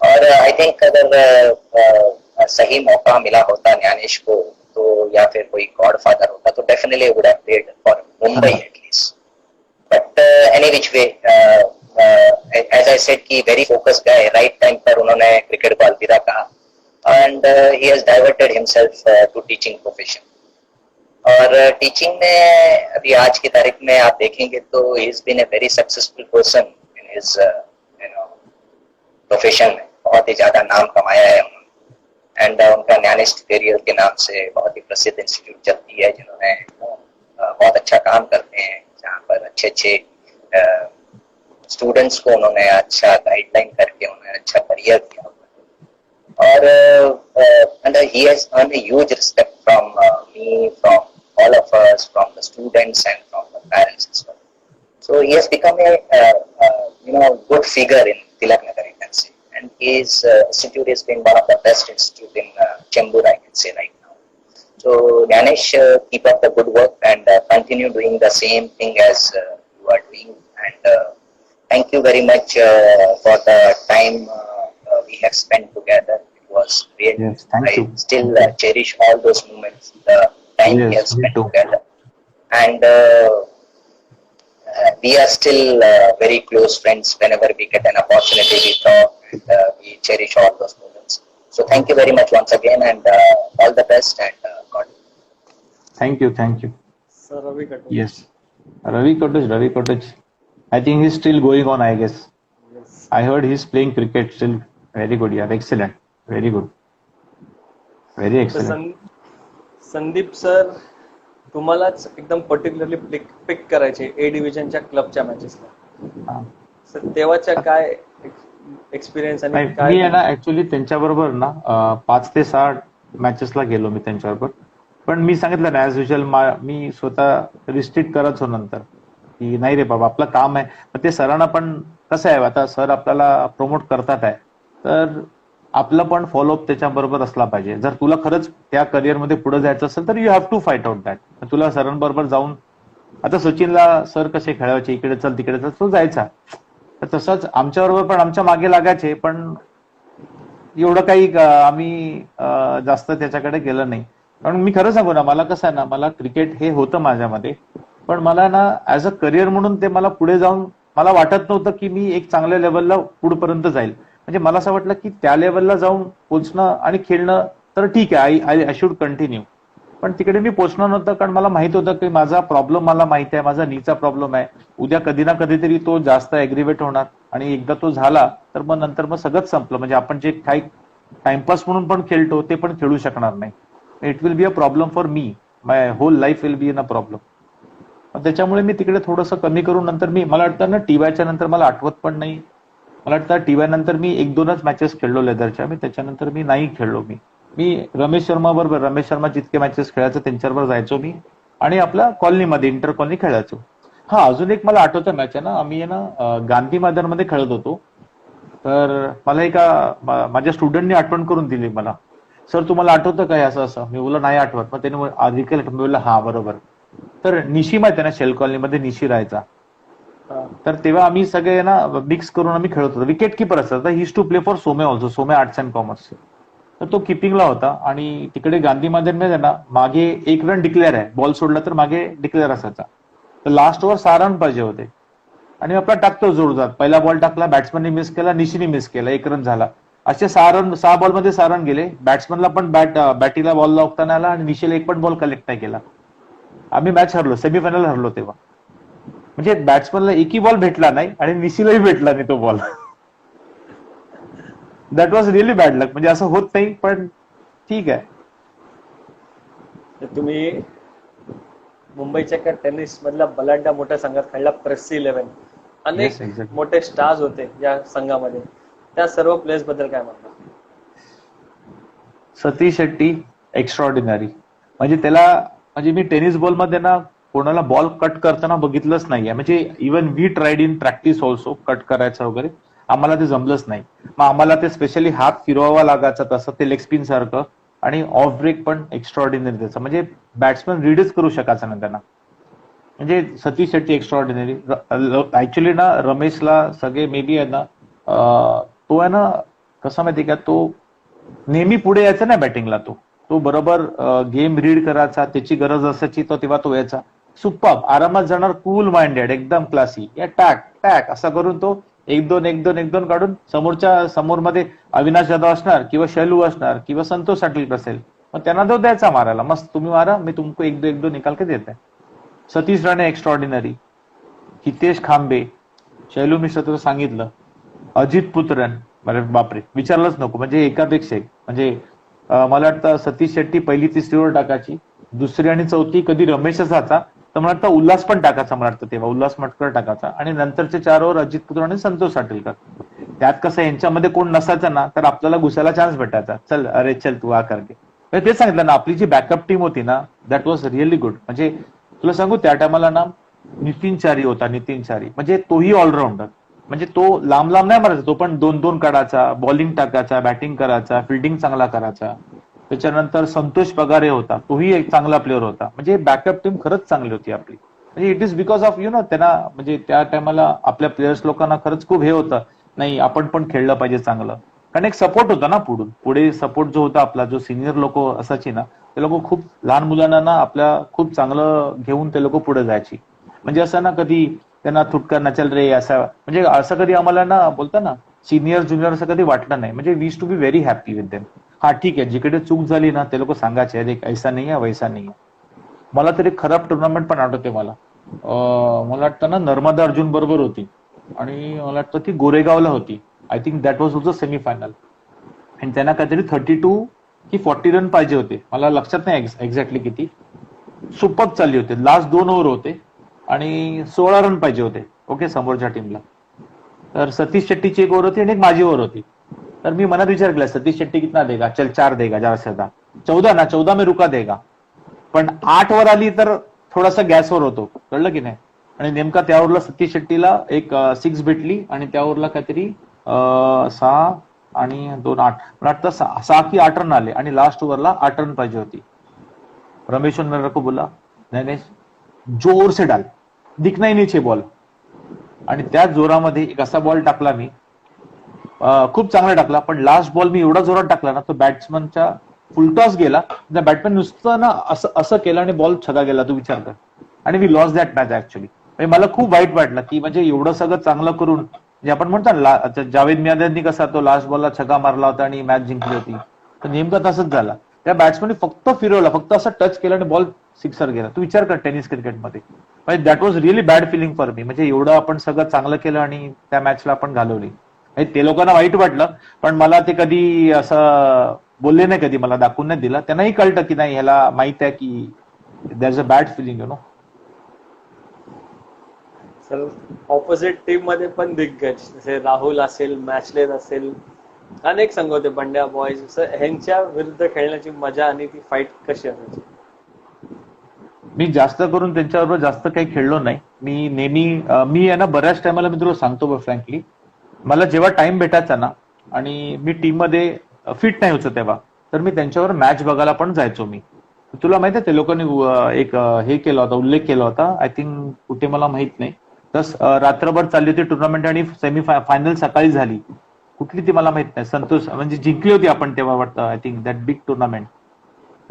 और आई थिंक अगर सही मौका मिला होता ज्ञानेश को, तो या फिर कोई गॉड फादर होता, तो definitely would have played for Mumbai at least. But any which way, as I said कि very focused guy, right time पर उन्होंने क्रिकेट को अलविदा कहा and he has diverted himself to teaching profession. और टीचिंग में अभी आज की तारीख में आप देखेंगे तो he is been a very successful person in his profession में. बहुत ही ज्यादा नाम कमाया है उन्होंने. एंड उनका ज्ञानेश ट्यूटोरियल के नाम से बहुत ही प्रसिद्ध इंस्टीट्यूट चलती है, जिन्होंने बहुत अच्छा काम करते हैं, जहाँ पर अच्छे अच्छे स्टूडेंट्स को उन्होंने अच्छा गाइडलाइन करके उन्होंने अच्छा करियर किया. और he has earned a huge respect from me, from all of us, from the students and from the parents as well. So he has become a good figure in Tilak Nagar, you can say. And his institute has been one of the best institute in Chembur, I can say right now. So Ganesh, keep up the good work and continue doing the same thing as you are doing. And thank you very much for the time we have spent together. It was really, Yes, thank I you. still cherish all those moments, the time we Yes, have spent me too. together. And we are still very close friends. Whenever we get an opportunity, we talk and we cherish all those moments. So thank you very much once again, and all the best, and God. Thank you, thank you. Sir Ravi Katoch. Yes. Ravi Kotach. I think he's still going on, I guess. Yes. I heard he's playing cricket still. Very good, yeah. Excellent. Very good. Very तर excellent. Sandeep sir तुम्हालाच एकदम particularly पिक करायचे ए डिव्हिजनच्या क्लबच्या मॅचेसला. हा. Sir तेव्हाच्या काय experience आणि नाही, मी काय आहे ना ऍक्च्युली त्यांच्याबरोबर ना 5 ते 6 मॅचेसला गेलो मी त्यांच्याबरोबर. पण मी सांगितलं ना ऍज युजल मी स्वतः रिस्ट्रिक्ट करायचो नंतर की नाही रे बाबा आपलं काम आहे. पण ते सरांना पण कसं आहे, आता सर आपल्याला प्रमोट करतात आहे, तर आपलं पण फॉलोअप त्याच्याबरोबर असला पाहिजे. जर तुला खरंच त्या करिअरमध्ये पुढे जायचं असेल तर you have to fight out that. तुला सरांबरोबर जाऊन, आता सचिनला सर कसे खेळायचे, इकडे चल तिकडे चल, तो जायचा. तर तसंच आमच्याबरोबर पण आमच्या मागे लागायचे, पण एवढं काही आम्ही जास्त त्याच्याकडे गेलं नाही. कारण मी खरं सांगू ना, मला कसं आहे ना, मला क्रिकेट हे होतं माझ्यामध्ये, पण मला ना ऍज अ करिअर म्हणून ते मला पुढे जाऊन मला वाटत नव्हतं की मी एक चांगल्या लेवलला पुढपर्यंत जाईल. म्हणजे मला असं वाटलं की त्या लेवलला जाऊन पोहोचणं आणि खेळणं तर ठीक आहे, आय शुड कंटिन्यू. पण तिकडे मी पोहोचणार नव्हतं, कारण मला माहित होतं की माझा प्रॉब्लेम मला माहिती आहे, माझा नीचा प्रॉब्लेम आहे. उद्या कधी ना कधीतरी तो जास्त ऍग्रिवेट होणार, आणि एकदा तो झाला तर मग नंतर मग सगळंच संपलं. म्हणजे आपण जे काही टाइमपास म्हणून पण खेळतो ते पण खेळू शकणार नाही. It will be a problem for me, my whole life will be in a problem. त्याच्यामुळे मी तिकडे थोडंसं कमी करून नंतर मला वाटतं ना टीवायच्या नंतर मला आठवत पण नाही, मला वाटतं टीवाय नंतर मी 1-2च मॅचेस खेळलो लेदरच्या. मी त्याच्यानंतर मी नाही खेळलो. मी रमेश शर्मा बरोबर, रमेश शर्मा जितके मॅचेस खेळायचं त्यांच्याबरोबर जायचो मी, आणि आपल्या कॉलनीमध्ये इंटर कॉलनी खेळायचो. हा, अजून एक मला आठवतं मॅच आहे ना, आम्ही आहे ना गांधी मैदानमध्ये खेळत होतो. तर मला एका माझ्या स्टुडंटनी आठवण करून दिली मला, सर तुम्हाला आठवतं काय असं असं. मी बोललो नाही आठवत. मग त्याने रिकलेक्ट, मी बोललो हा बरोबर. तर निशी माहिती आहे ना, शेल कॉलनीमध्ये निशी राहायचा. तर तेव्हा आम्ही सगळे ना मिक्स करून आम्ही खेळत होतो. विकेट किपर असतात, he to play for Somaiya also, Somaiya arts and commerce. तर तो किपिंगला होता, आणि तिकडे गांधी मैदान ना मागे 1 रन डिक्लेअर आहे, बॉल सोडला तर मागे डिक्लेअर असायचा. तर लास्ट ओव्हर 6 रन पाहिजे होते, आणि आपला टाकतो जोरदार. पहिला बॉल टाकला, बॅट्समनने मिस केला, निशीने मिस केला, 1 रन झाला. असे 6 बॉलमध्ये 6 रन गेले. बॅट्समनला पण बॅटीला बॉल लावता नाही आला, आणि निशीला एक पण बॉल कलेक्ट नाही केला. आम्ही मॅच हरलो, सेमीफायनल हरलो तेव्हा. म्हणजे बॅट्समनला एकही बॉल भेटला नाही, आणि निशीलाही भेटला नाही तो ball. That was really bad luck. म्हणजे असं होत नाही, पण ठीक आहे. तुम्ही मुंबईच्या एका टेनिस मधल्या बलाढ्य मोठ्या संघात खेळला, प्रेस्सी 11. अनेक Yes, exactly. मोठे स्टार्स होते या संघामध्ये. त्या सर्व प्लेयर्स बद्दल काय म्हणतात? सतीश शेट्टी एक्स्ट्रॉर्डिनरी. म्हणजे त्याला, म्हणजे मी टेनिस बॉलमध्ये ना कोणाला बॉल कट करताना बघितलंच नाहीये. म्हणजे even we tried in practice also cut करायचं वगैरे, आम्हाला ते जमलंच नाही. मग आम्हाला ते स्पेशली हात फिरवावा लागायचा तसं, ते लेग स्पिन सारखं, आणि ऑफ ब्रेक पण एक्स्ट्रॉर्डिनरी त्याचा. म्हणजे बॅट्समन रीडच करू शकायचा ना त्यांना. म्हणजे सतीश शेट्टी एक्स्ट्रॉर्डिनरी. ऍक्च्युली ना रमेशला सगळे मे बी आहे ना, तो आहे ना कसं माहिती का, तो नेहमी पुढे यायचा ना बॅटिंगला. तो बरोबर गेम रीड करायचा, त्याची गरज असायची तर तेव्हा तो यायचा. सुपर आरामात जाणार, कूल माइंडेड, एकदम क्लासी, या टॅक टॅक असा करून तो 1-2 काढून समोरच्या समोरमध्ये अविनाश जाधव असणार, किंवा शैलू असणार, किंवा संतोष साटवीकर असेल, मग त्यांना तो द्यायचा मारायला. मस्त तुम्ही मारा, मी तुमको 1-2 निकाल के देत आहे. सतीश राणे एक्स्ट्रॉर्डिनरी. हितेश खांबे, शैलू मिश्र तुला सांगितलं, अजित पुत्रन, अरे बापरे विचारलंच नको. म्हणजे एकापेक्षा एक. म्हणजे मला वाटतं सतीश शेट्टी पहिली 3रीवर टाकायची, 2री आणि 4थी कधी रमेशच जाता, तर मला वाटतं उल्हास पण टाकायचा. मला वाटतं तेव्हा उल्हास मटकर टाकायचा, आणि नंतरचे 4 ओव्हर अजित पुत्र आणि संतोष साटवीकर. त्यात कसं यांच्यामध्ये कोण नसायचं ना, तर आपल्याला घुसायला चान्स भेटायचा. चल अरे चल तू करके. तेच सांगितलं ना, आपली जी बॅकअप टीम होती ना, दॅट वॉज रिअली गुड. म्हणजे तुला सांगू, त्या टायमाला ना नितीन चारी होता, नितीन चारी. म्हणजे तोही ऑलराऊंडर. म्हणजे तो लांब नाही मारायचा, तो पण 2-2 काढायचा, बॉलिंग टाकायचा, बॅटिंग करायचा, फिल्डिंग चांगला करायचा. त्याच्यानंतर संतोष पगारे होता, तोही एक चांगला प्लेअर होता. म्हणजे बॅकअप टीम खरंच चांगली होती आपली. म्हणजे इट इज बिकॉज ऑफ त्यांना, म्हणजे त्या टायमाला आपल्या प्लेयर्स लोकांना खरंच खूप हे होतं, नाही आपण पण खेळलं पाहिजे चांगलं. कारण एक सपोर्ट होता ना पुढे सपोर्ट जो होता आपला, जो सिनियर लोक असायची ना, ते लोक खूप लहान मुलांना ना आपल्या खूप चांगलं घेऊन ते लोक पुढे जायची. म्हणजे असं ना कधी त्यांना थुटका नचल रे असं, म्हणजे असं कधी आम्हाला ना बोलता ना सिनियर ज्युनियर असं कधी वाटलं नाही. म्हणजे we to be very happy with them. हा ठीक आहे, जिकडे चूक झाली ना ते लोक सांगायचे, अरे ऐसा नाही आहे वैसा नाही आहे. मला तरी खराब टुर्नामेंट पण आठवते. मला वाटतं ना नर्मदा अर्जुन बरोबर होती, आणि मला वाटतं ती गोरेगावला होती. I think that was also semifinal. आणि त्यांना काहीतरी 32 की 40 रन पाहिजे होते, मला लक्षात नाही एक्झॅक्टली किती. सुपर चालली होते, लास्ट 2 ओव्हर होते, आणि 16 रन पाहिजे होते ओके समोरच्या टीमला. तर सतीश शेट्टीची 1 ओव्हर होती आणि एक माझी ओव्हर होती. तर मी मनात विचार केला, सतीश शेट्टी कितना देगा, चल 4 देगा ज्यादा, 14 में रुका देगा. पण 8 वर आली तर थोडासा गॅसवर होतो, कळलं की नाही. आणि नेमका त्या ओव्हरला सतीश शेट्टीला एक 6 भेटली, आणि त्या ओव्हरला काहीतरी 6 आणि 2-8 मला वाटतं 6 की 8 रन आले आणि लास्ट ओव्हरला 8 रन पाहिजे होती. रमेश मेरे को बोला नाही जोर से डाल, दिखना ही नहीं छे बॉल. आणि त्या जोरामध्ये एक असा बॉल टाकला मी, खूप चांगला टाकला, पण लास्ट बॉल मी एवढा जोरात टाकला ना, तो बॅट्समनच्या फुलटॉस गेला. त्या बॅटमॅन नुसतं ना असं केलं आणि बॉल छगा गेला, तू विचार कर. आणि we loss that match actually. मला खूप वाईट वाटलं की म्हणजे एवढं सगळं चांगलं करून, म्हणजे आपण म्हणतो ना जावेद मियादादनी कसा तो लास्ट बॉलला छगा मारला होता आणि मॅच जिंकली होती, तर नेमकं तसंच झालं. त्या बॅट्समॅनने फक्त फिरवला, फक्त असं टच केलं आणि बॉल सिक्सर गेला. तू विचार कर टेनिस क्रिकेटमध्ये. म्हणजे that was really bad feeling for me. म्हणजे एवढं आपण सगळं चांगलं केलं आणि त्या मॅचला आपण घालवली. ते लोकांना वाईट वाटलं, पण मला ते कधी असं बोलले नाही, कधी मला दाखवून नाही दिलं. त्यांनाही कळतं की नाही, ह्याला माहित आहे की that is a bad feeling you know. Sir opposite team मध्ये पण दिग्गज जसे राहुल असेल, मॅचलेस असेल, अनेक संघ होते, बंड्या बॉयज, ह्यांच्या विरुद्ध खेळण्याची मजा आणि ती फाईट कशी असायची? मी जास्त करून त्यांच्याबरोबर जास्त काही खेळलो नाही. मी नेहमी मी आहे ना, बऱ्याच टायमाला मी तुला सांगतो फ्रँकली, मला जेव्हा टाइम भेटायचा ना आणि मी टीम मध्ये फिट नाही होतो तेव्हा, तर मी त्यांच्यावर मॅच बघायला पण जायचो मी. तुला माहित आहे ते लोकांनी एक हे केला होता, उल्लेख केला होता, आय थिंक कुठे मला माहित नाही. तर रात्रभर चालली होती टुर्नामेंट आणि सेमी फायनल सकाळी झाली. कुठली ती मला माहित नाही. संतोष म्हणजे जिंकली होती आपण तेव्हा वाटतं, I think that big tournament,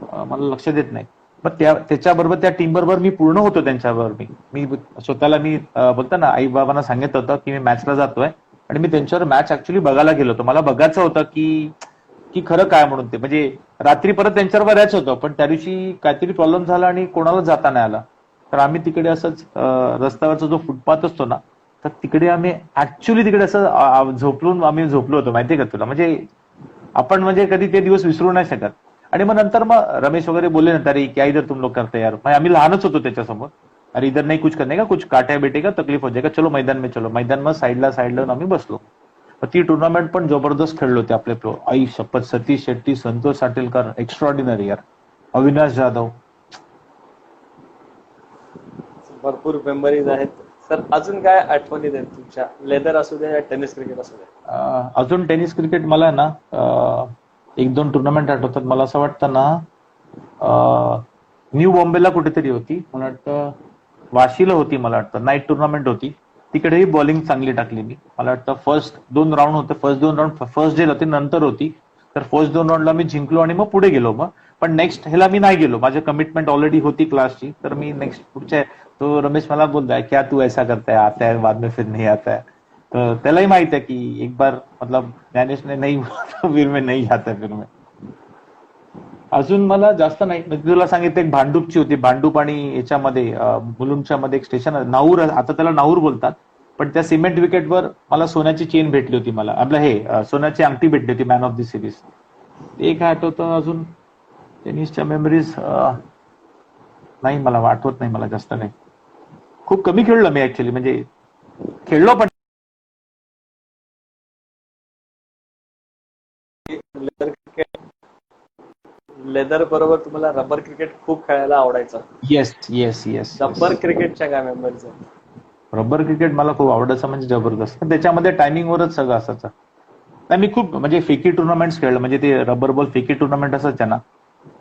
मला लक्षात येत नाही. मग त्याच्याबरोबर त्या टीम बरोबर मी पूर्ण होतो त्यांच्याबरोबर. मी स्वतःला मी बोलतो ना, आई बाबांना सांगितलं होतं की मी मॅचला जातोय आणि मी त्यांच्यावर मॅच ऍक्च्युली बघायला गेलो होतो. मला बघायचं होतं की खरं काय म्हणून ते. म्हणजे रात्री परत त्यांच्यावर यायचं होतं, पण त्या दिवशी काहीतरी प्रॉब्लेम झाला आणि कोणाला जाता नाही आला. तर आम्ही तिकडे असंच रस्त्यावरचा जो फुटपाथ असतो ना, तर तिकडे आम्ही ऍक्च्युली तिकडे असं आम्ही झोपलो होतो, माहितीये का तुला. म्हणजे आपण म्हणजे कधी ते दिवस विसरू नाही शकत. आणि मग नंतर मग रमेश वगैरे बोलले ना, अरे क्या इधर तुम लोग करते यार. आम्ही लहानच होतो त्याच्यासमोर. अरे इधर नाही कुछ करने का, कुछ काट्या बेटे का तकलीफ हो जाएगा, चलो मैदान में चलो. मैदान मग साईडला आम्ही बसलो. ती टुर्नामेंट पण जबरदस्त खेळलो होते आपले प्रो. आई शपथ, सतीश शेट्टी, संतोष साटेलकर, एक्स्ट्रॉर्डिनरी यार, अविनाश जाधव. भरपूर मेमरीज आहेत. सर अजून काय आठवणी आहेत तुमच्या, लेदर असू दे या टेनिस क्रिकेट असू दे? अजून टेनिस क्रिकेट मला ना 1-2 टुर्नामेंट आठवतात. मला असं वाटतं ना, न्यू बॉम्बेला कुठेतरी होती, मला वाटतं वाशीला होती, मला वाटतं नाईट टुर्नामेंट होती. तिकडेही बॉलिंग चांगली टाकली मी. मला वाटतं फर्स्ट 2 राऊंड होते, फर्स्ट डे होती, नंतर होती. तर फर्स्ट 2 राऊंडला मी जिंकलो आणि मग पुढे गेलो. मग पण नेक्स्ट ह्याला मी नाही गेलो, माझी कमिटमेंट ऑलरेडी होती क्लासची. तर मी नेक्स्ट पुढच्या, तो रमेश मला बोलताय क्या तू ऐसा करता है, आता है बाद में फिर नहीं आता है. तर त्यालाही माहित आहे की एक बार मतलब ज्ञानेश ने नहीं फिर मैं नहीं आता है फिर मैं. अजून मला जास्त नाही. म्हणजे तुला सांगितलं एक भांडूपची होती, भांडूप आणि याच्यामध्ये मुलुंडच्या मध्ये एक स्टेशन नाहूर, आता त्याला नाहूर बोलतात. पण त्या सिमेंट विकेटवर मला सोन्याची चेन भेटली होती, मला आपलं हे सोन्याची अंगठी भेटली होती मॅन ऑफ द सिरीज. ते काय आठवतं. अजून टेनिसच्या मेमरीज नाही, मला आठवत नाही, मला जास्त नाही. खूप कमी खेळलो मी ऍक्च्युली, म्हणजे खेळलो पण. लेदर बरोबर तुम्हाला रबर क्रिकेट खूप खेळायला आवडायचं. Yes yes yes. रबर क्रिकेटच्या काय मेमरीज आहेत? रबर क्रिकेट मला खूप आवडायचं, म्हणजे जबरदस्त. त्याच्यामध्ये टायमिंगवरच सगळं असायचं. नाही, मी खूप म्हणजे फेकी टुर्नामेंट्स खेळलं, म्हणजे ते रबर बॉल फेकी टुर्नामेंट असायच्या ना.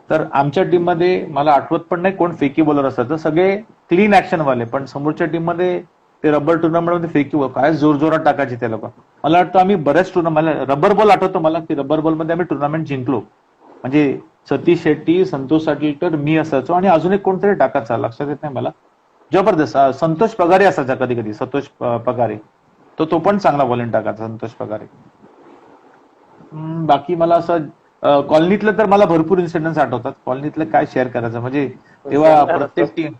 तर आमच्या टीम मध्ये मला आठवत पण नाही कोण फेकी बॉलर असायचं, सगळे क्लीन ऍक्शन वाले. पण समोरच्या टीम मध्ये ते रबर टुर्नामेंट मध्ये फेकी बॉल काय जोर जोरात टाकायचे ते लोक. मला वाटतं आम्ही बऱ्याच टुर्नामेंट, रबर बॉल आठवतो मला की रबर बॉल मध्ये आम्ही टुर्नामेंट जिंकलो. म्हणजे सतीश शेट्टी, संतोष साटेलकर, मी असायचो आणि अजून एक कोणतरी टाकायचा, लक्षात येत नाही मला. जबरदस्त. संतोष पगारे असायचा कधी कधी, संतोष पगारे. तो पण चांगला बॉलिंग टाकायचा, संतोष पगारे. बाकी मला असं कॉलनीतलं तर मला भरपूर इन्सिडेंट्स आठवतात. कॉलनीतलं काय शेअर करायचं, म्हणजे तेव्हा प्रत्येक टीम,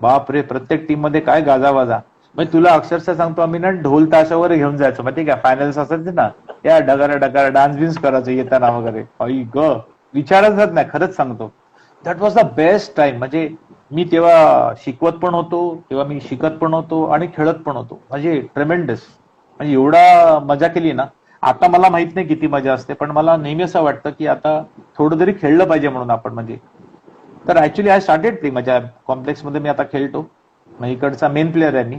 बापरे, प्रत्येक टीम मध्ये काय गाजावाजा. म्हणजे तुला अक्षरशः सांगतो, आम्ही ना ढोल ताशावर घेऊन जायचो, माहिती का, फायनल्स असायचे ना, या डगारा डान्स बिन्स करायचो येताना वगैरे. आई ग, विचारच नाही, खरंच सांगतो. That was the best time. म्हणजे मी तेव्हा शिकवत पण होतो, तेव्हा मी शिकत पण होतो आणि खेळत पण होतो. म्हणजे ट्रेमेंडस. म्हणजे एवढा मजा केली ना. आता मला माहित नाही किती मजा असते, पण मला नेहमी असं वाटतं की आता थोडं तरी खेळलं पाहिजे म्हणून आपण. म्हणजे तर ऍक्च्युली आय स्टार्टेड ते माझ्या कॉम्प्लेक्स मध्ये. मी आता खेळतो, मग इकडचा मेन प्लेअर आहे मी.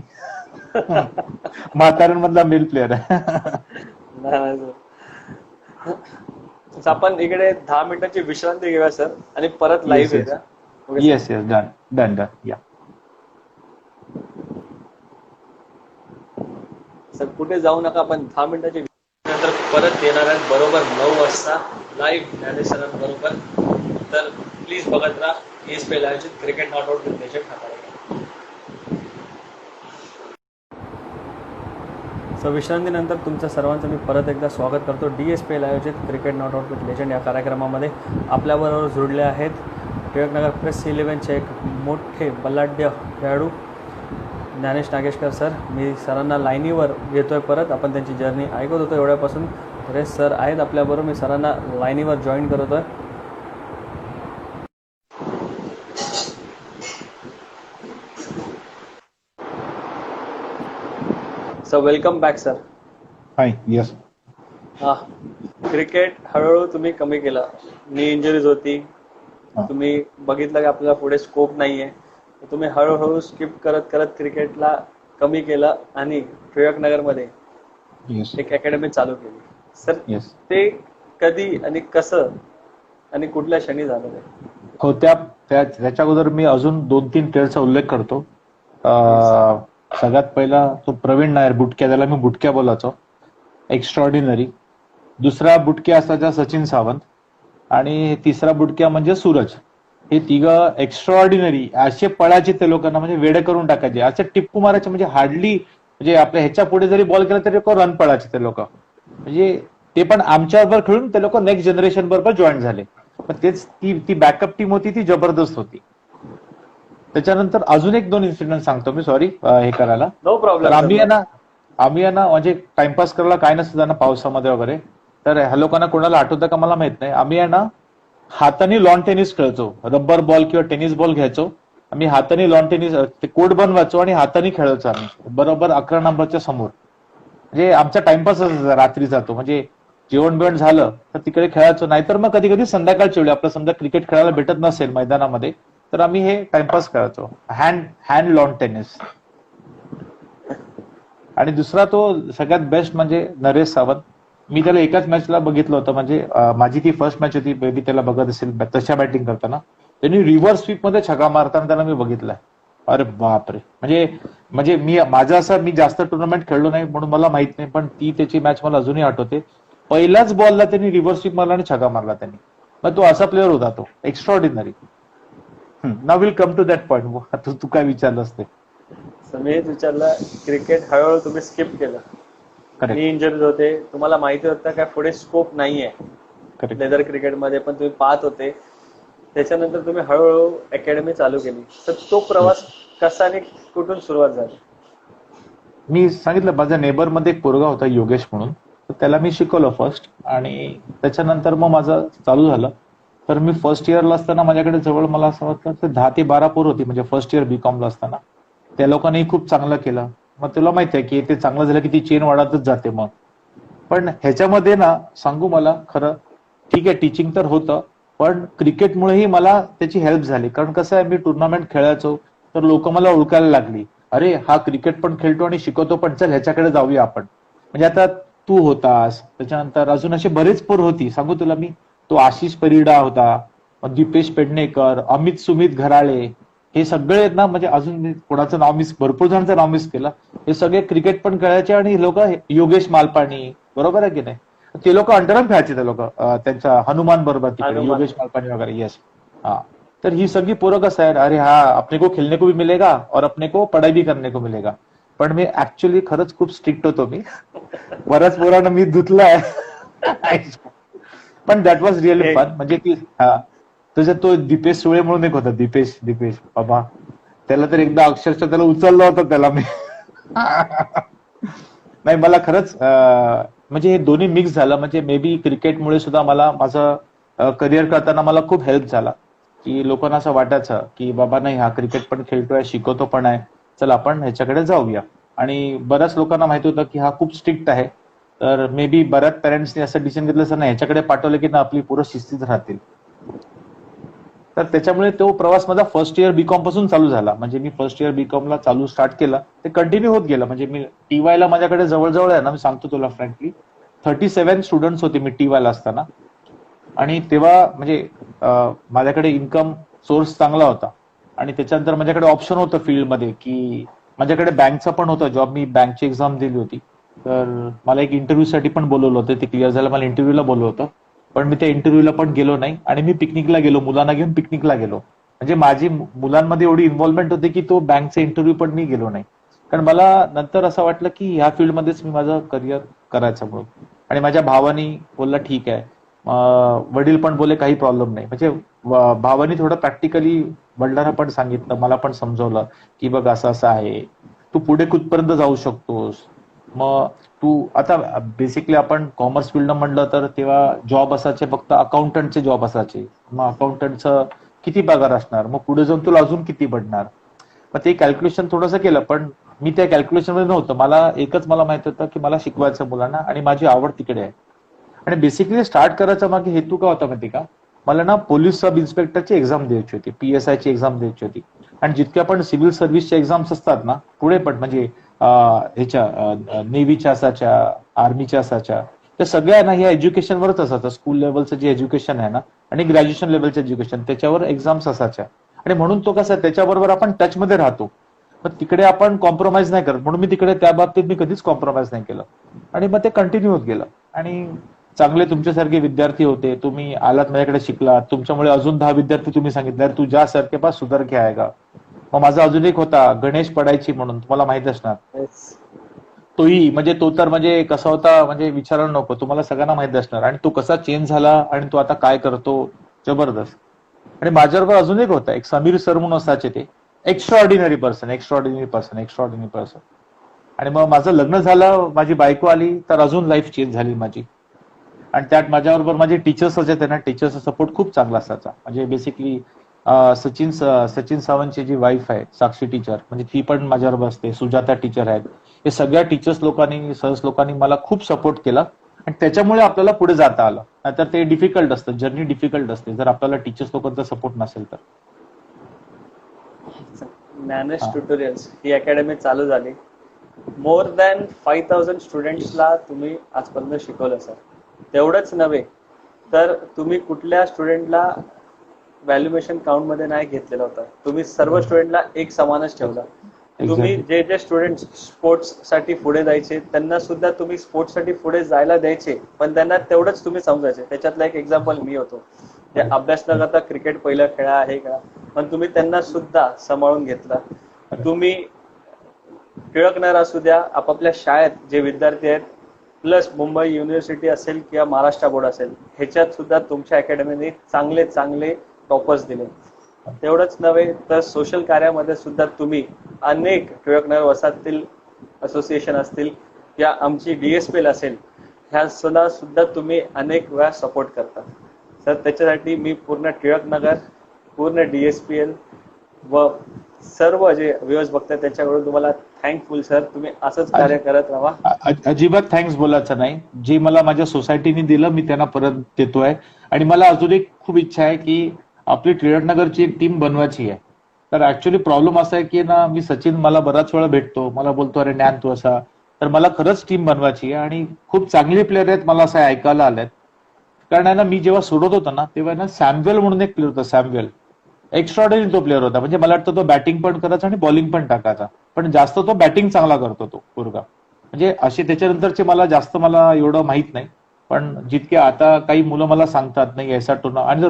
म्हाताऱ्यांमधला मेन प्लेअर आहे. तर आपण इकडे 10 मिनिटांची विश्रांती घेऊया सर आणि परत लाईव्ह yes. येऊया. Okay, sir? Yes yes done या. सर कुठे जाऊ नका, आपण 10 मिनिटाची नंतर परत येणार आहे बरोबर 9 वाजता लाईव्ह ज्ञानेश्वरांबरोबर. तर प्लीज बघत राहा ESPN आयोजित cricket not out with legend हा कार्यक्रम. सो विश्रांतीनंतर तुमचं सर्वांचं मी परत एकदा स्वागत करतो. DSPL आयोजित cricket not out with legend या कार्यक्रमामध्ये आपल्याबरोबर जुळले आहेत टिळकनगर प्रेस 11चे एक मोठे बलाढ्य खेळाडू ज्ञानेश नागेशकर सर. मी सरांना लाईनीवर घेतोय परत. आपण त्यांची जर्नी ऐकत होतो एवढ्यापासून. रेस सर आहेत आपल्याबरोबर. मी सरांना लाईनीवर जॉईन करतोय. So welcome back sir. Hi yes. हा, क्रिकेट हळूहळू तुम्ही कमी केलं. नी इंजुरीज होती, तुम्ही बघितलं की आपल्याला पुढे स्कोप नाहीये, तुम्ही हळूहळू स्किप करत करत क्रिकेटला कमी केलं आणि टिळकनगरमध्ये येस एक अकॅडमी चालू केली. Sir yes. ते कधी आणि कसं आणि कुठल्या क्षणी झालं ते? हो त्याच्या अगोदर मी अजून 2-3 प्लेयरचा उल्लेख करतो. सगळ्यात पहिला तो प्रवीण नायर बुटक्या, त्याला मी बुटक्या बोलायचो, एक्स्ट्रॉर्डिनरी. दुसरा बुटक्या असायचा सचिन सावंत आणि तिसरा बुटक्या म्हणजे सूरज. हे तिघं एक्स्ट्रॉर्डिनरी असे पळायचे ते लोकांना, म्हणजे वेडे करून टाकायचे, असे टिप्पू मारायचे, म्हणजे हार्डली म्हणजे आपल्या ह्याच्या पुढे जरी बॉल केला तरी लोक रन पळायचे ते लोक. म्हणजे ते पण आमच्याबरोबर खेळून ते लोक नेक्स्ट जनरेशन बरोबर जॉईन झाले. पण तेच ती बॅकअप टीम होती, ती जबरदस्त होती. त्याच्यानंतर अजून 1-2 इन्सिडेंट सांगतो मी, सॉरी हे करायला. No problem. आम्ही आहे ना म्हणजे टाइमपास करायला काय नसतं ना पावसामध्ये वगैरे, तर ह्या लोकांना कोणाला आठवतं का मला माहित नाही, आम्ही आहे ना हाताने लॉन टेनिस खेळायचो. रबर बॉल किंवा टेनिस बॉल घ्यायचो आम्ही, हाताने लॉन टेनिस ते कोर्ट बनवायचो आणि हाताने खेळायचो आम्ही बरोबर 11 नंबरच्या समोर. म्हणजे आमचा टाइमपास असायचा रात्री जातो, म्हणजे जेवण बिवण झालं तर तिकडे खेळायचो. नाहीतर मग कधी कधी संध्याकाळच्या वेळी आपलं समजा क्रिकेट खेळायला भेटत नसेल मैदानामध्ये तर आम्ही हे टाइमपास करायचो, हँड लॉन टेनिस. आणि दुसरा तो सगळ्यात बेस्ट म्हणजे नरेश सावंत. मी त्याला एकाच मॅचला बघितलं होतं, म्हणजे माझी ती फर्स्ट मॅच होती, बेबी त्याला बघत असेल तशा बॅटिंग करताना. त्यांनी रिव्हर्स स्वीप मध्ये छक्का मारताना त्याला मी बघितलाय. अरे बापरे, म्हणजे मी जास्त टुर्नामेंट खेळलो नाही म्हणून मला माहित नाही, पण ती त्याची मॅच मला अजूनही आठवते. पहिल्याच बॉलला त्यांनी रिव्हर्स स्वीप मारला आणि छक्का मारला त्यांनी. मग तो असा प्लेअर होता, तो extraordinary. Now will come to that point. तू काय विचारलंस ते? मी हेच विचारलं, क्रिकेट हळूहळू तुम्ही स्किप केलं, नी इंजरीज होते, तुम्हाला माहिती होतं काय पुढे स्कोप नाहीये लेदर क्रिकेटमध्ये, पण तुम्ही पाहत होते. त्याच्यानंतर तुम्ही हळूहळू अकॅडमी चालू केली. तर तो प्रवास कसा आणि कुठून सुरुवात झाली? मी सांगितलं माझ्या नेबर मध्ये एक पोरगा होता योगेश म्हणून, तर त्याला मी शिकवलं फर्स्ट, आणि त्याच्यानंतर मग माझं चालू झालं. तर मी फर्स्ट इयरला असताना माझ्याकडे जवळ मला असं वाटतं 10 ते 12 पोर होती, म्हणजे फर्स्ट इयर बीकॉमला असताना. त्या लोकांनी खूप चांगलं केलं. मग तुला माहिती आहे की ते चांगलं झालं की ती चेन वाढतच जाते. मग पण ह्याच्यामध्ये ना सांगू, मला खरं ठीक आहे टीचिंग तर होतं, पण क्रिकेटमुळेही मला त्याची हेल्प झाली. कारण कसं आहे, मी टुर्नामेंट खेळायचो तर लोक मला ओळखायला लागली, अरे हा क्रिकेट पण खेळतो आणि शिकवतो पण, चल ह्याच्याकडे जाऊया आपण. म्हणजे आता तू होतास, त्याच्यानंतर अजून असे बरेच पोर होती. सांगू तुला मी, तो आशिष परिडा होता, दीपेश पेडणेकर, अमित सुमित घराळे, हे सगळे ना, म्हणजे अजून मी कोणाचं नाव मिस, भरपूर जणांचं नाव मिस केलं. हे सगळे क्रिकेट पण खेळायचे आणि लोक, योगेश मालपाणी, बरोबर आहे की नाही, ते लोक अंडरम खेळायचे. ते लोक त्यांच्या हनुमान बरोबर तिकडे, योगेश मालपाणी वगैरे. येस. हा, तर ही सगळी पोरं कसं आहे, अरे हा अपने को खेलने को भी मिलेगा और अपने को पढ़ाई भी करने को मिलेगा. पण मी ऍक्च्युअली खरंच खूप स्ट्रिक्ट होतो मी. बऱ्याच पोरांना मी धुतलाय. पण दॅट वॉज रिअली फन. म्हणजे की हा, तुझ्या तो दीपेश सुळे म्हणून एक होता, दीपेश बाबा, त्याला तर एकदा अक्षरशः त्याला उचललं होतं त्याला मी. नाही मला खरंच म्हणजे हे दोन्ही मिक्स झालं. म्हणजे मे बी क्रिकेटमुळे सुद्धा मला माझं करिअर करताना मला खूप हेल्प झाला, की लोकांना असं वाटायचं की बाबा नाही हा क्रिकेट पण खेळतोय, शिकवतो पण आहे, चल आपण ह्याच्याकडे जाऊया. आणि बऱ्याच लोकांना माहिती होतं की हा खूप स्ट्रिक्ट आहे, तर मे बी बऱ्याच पॅरेंट्सनी असं डिसिजन घेतलं असं नाही ह्याच्याकडे पाठवलं की ना आपली पोरं शिस्तीत राहतील. तर त्याच्यामुळे तो प्रवास माझा फर्स्ट इयर बीकॉम पासून चालू झाला. म्हणजे मी फर्स्ट इयर बीकॉमला स्टार्ट केलं, ते कंटिन्यू होत गेलं. म्हणजे मी टीवायला माझ्याकडे जवळजवळ आहे ना, मी सांगतो तुला फ्रँकली 37 स्टुडंट्स होते मी टी वायला असताना. आणि तेव्हा म्हणजे माझ्याकडे इन्कम सोर्स चांगला होता आणि त्याच्यानंतर माझ्याकडे ऑप्शन होतं फील्डमध्ये की माझ्याकडे बँकचा पण होता जॉब. मी बँकची एक्झाम दिली होती. तर मला एक इंटरव्ह्यूसाठी पण बोलवलं होतं. ते क्लिअर झालं, मला इंटरव्ह्यूला बोलवलं होतं. पण मी त्या इंटरव्ह्यूला पण गेलो नाही आणि मी पिकनिकला गेलो, मुलांना घेऊन पिकनिकला गेलो. म्हणजे माझी मुलांमध्ये एवढी इन्व्हॉल्वमेंट होती की तो बँकचा इंटरव्ह्यू पण मी गेलो नाही. कारण मला नंतर असं वाटलं की ह्या फील्डमध्येच मी माझं करिअर करायचं म्हणून. आणि माझ्या भावानी बोलला ठीक आहे. वडील पण बोले काही प्रॉब्लेम नाही. म्हणजे भावानी थोडं प्रॅक्टिकली वडिलांना पण सांगितलं, मला पण समजवलं की बघ असं असं आहे, तू पुढे कुठपर्यंत जाऊ शकतोस. मग तू आता बेसिकली आपण कॉमर्स फील्ड म्हणलं तर तेव्हा जॉब असायचे फक्त अकाउंटंटचे जॉब असायचे. मग अकाउंटंटचं किती पगार असणार, मग पुढे जाऊन तुला अजून किती पडणार. मग ते कॅल्क्युलेशन थोडंसं केलं, पण मी त्या कॅल्क्युलेशन मध्ये नव्हतं. मला माहित होतं की मला शिकवायचं मुलांना आणि माझी आवड तिकडे आहे. आणि बेसिकली स्टार्ट करायचा मागे हेतू का होता माहिती का, मला ना पोलीस सब इन्स्पेक्टरची एक्झाम द्यायची होती, PSI ची एक्झाम द्यायची होती. आणि जितक्या पण सिव्हिल सर्व्हिसच्या एक्झाम्स असतात ना पुढे पण, म्हणजे ह्याच्या नेव्हीच्या असायच्या, आर्मीच्या असायच्या, त्या सगळ्या ना ह्या एज्युकेशनवरच असायचं. स्कूल लेवलचं जे एज्युकेशन आहे ना आणि ग्रॅज्युएशन लेवलचं एज्युकेशन, त्याच्यावर एक्झाम्स असायच्या. आणि म्हणून तो कसं त्याच्याबरोबर आपण टचमध्ये राहतो. पण तिकडे आपण कॉम्प्रोमाइज नाही करत, म्हणून मी तिकडे त्या बाबतीत मी कधीच कॉम्प्रोमाइज नाही केलं. आणि मग ते कंटिन्यू होत गेलं. आणि चांगले तुमच्यासारखे विद्यार्थी होते, तुम्ही आलात माझ्याकडे शिकलात, तुमच्यामुळे अजून 10 विद्यार्थी तुम्ही सांगितले तू ज्या सारखे पास सुधार के आएगा. मग माझा अजून एक होता गणेश पडायची म्हणून, तुम्हाला माहित असणार. तोही म्हणजे तो तर म्हणजे कसा होता म्हणजे विचारायला नको, तुम्हाला सगळ्यांना माहित असणार. आणि तो कसा चेंज झाला आणि तो आता काय करतो, जबरदस्त. आणि माझ्याबरोबर अजून एक होता, एक समीर सर म्हणून असायचे, ते एक्स्ट्राऑर्डिनरी पर्सन. आणि मग माझं लग्न झालं, माझी बायको आली, तर अजून लाईफ चेंज झाली माझी. आणि त्यात माझ्याबरोबर माझे टीचर्स होते, त्यांना टीचर्सचा सपोर्ट खूप चांगला असायचा. म्हणजे बेसिकली सचिन सावंतची जी वाईफ आहे साक्षी टीचर, म्हणजे ती पण माझ्याबरोबर असते, सुजाता टीचर आहेत. हे सगळ्या टीचर्स लोकांनी, सहज लोकांनी मला खूप सपोर्ट केला. आणि त्याच्यामुळे आपल्याला पुढे जाता आलं. नाहीतर ते डिफिकल्ट असतं, जर्नी डिफिकल्ट असते जर आपल्याला टीचर्स लोकांचा सपोर्ट नसेल तर. ज्ञानेश ट्युटोरियल्स ही अकॅडमी चालू झाली. मोर दॅन 5000 स्टुडंट्सला तुम्ही आजपर्यंत शिकवलं सर. तेवढंच नव्हे तर तुम्ही कुठल्या स्टुडंटला व्हॅल्युएशन काउंट मध्ये नाही घेतलेलं होतं. तुम्ही सर्व स्टुडंटला एक समानच ठेवला. तुम्ही जे स्टुडंट स्पोर्ट्स साठी पुढे जायचे त्यांना सुद्धा तुम्ही स्पोर्ट्स साठी पुढे जायला द्यायचे, पण त्यांना तेवढंच तुम्ही समजायचे. त्याच्यातलं एक एक्झाम्पल मी होतो. ते अभ्यास न करता क्रिकेट पहिलं खेळा हे खेळा, पण तुम्ही त्यांना सुद्धा सांभाळून घेतला. तुम्ही टिळकनगर असू द्या, आपापल्या शाळेत जे विद्यार्थी आहेत, प्लस मुंबई युनिव्हर्सिटी असेल किंवा महाराष्ट्र बोर्ड असेल, ह्याच्यात सुद्धा तुमच्या अकॅडमीने चांगले चांगले टॉपर्स दिले. तेवढंच नव्हे तर सोशल कार्यामध्ये सुद्धा तुम्ही अनेक टिळकनगर वसाहतील असोसिएशन असतील किंवा आमची DSPL असेल, ह्या सुद्धा तुम्ही अनेक वेळा सपोर्ट करता सर. त्याच्यासाठी मी पूर्ण टिळकनगर, पूर्ण DSPL व सर्व जे व्ह्यूअर्स बघतात त्याच्याकडून तुम्हाला थँकफुल सर. तुम्ही असंच कार्य करत राहा. अजिबात थँक्स बोलायचं नाही. जे मला माझ्या सोसायटीने दिलं मी त्यांना परत देतोय. आणि मला अजून एक खूप इच्छा आहे की आपली टिळकनगरची एक टीम बनवायची आहे. तर ऍक्च्युअली प्रॉब्लेम असा आहे की ना, मी सचिन मला बराच वेळा भेटतो, मला बोलतो अरे ज्ञान तू असा. तर मला खरंच टीम बनवायची आहे आणि खूप चांगले प्लेअर आहेत, मला असं ऐकायला आलंय. कारण आहे ना, मी जेव्हा सोडत होतो ना तेव्हा ना सॅम्युएल म्हणून एक प्लेअर होता, सॅम्युएल. एक्स्ट्रॉर्डिनरी तो प्लेअर होता. म्हणजे मला वाटतं तो बॅटिंग पण करायचा आणि बॉलिंग पण टाकायचा, पण जास्त तो बॅटिंग चांगला करतो तो पोरगा. म्हणजे असे त्याच्यानंतरचे मला जास्त एवढं माहित नाही. पण जितके आता काही मुलं मला सांगतात नाही ऐसा टुर्ना. आणि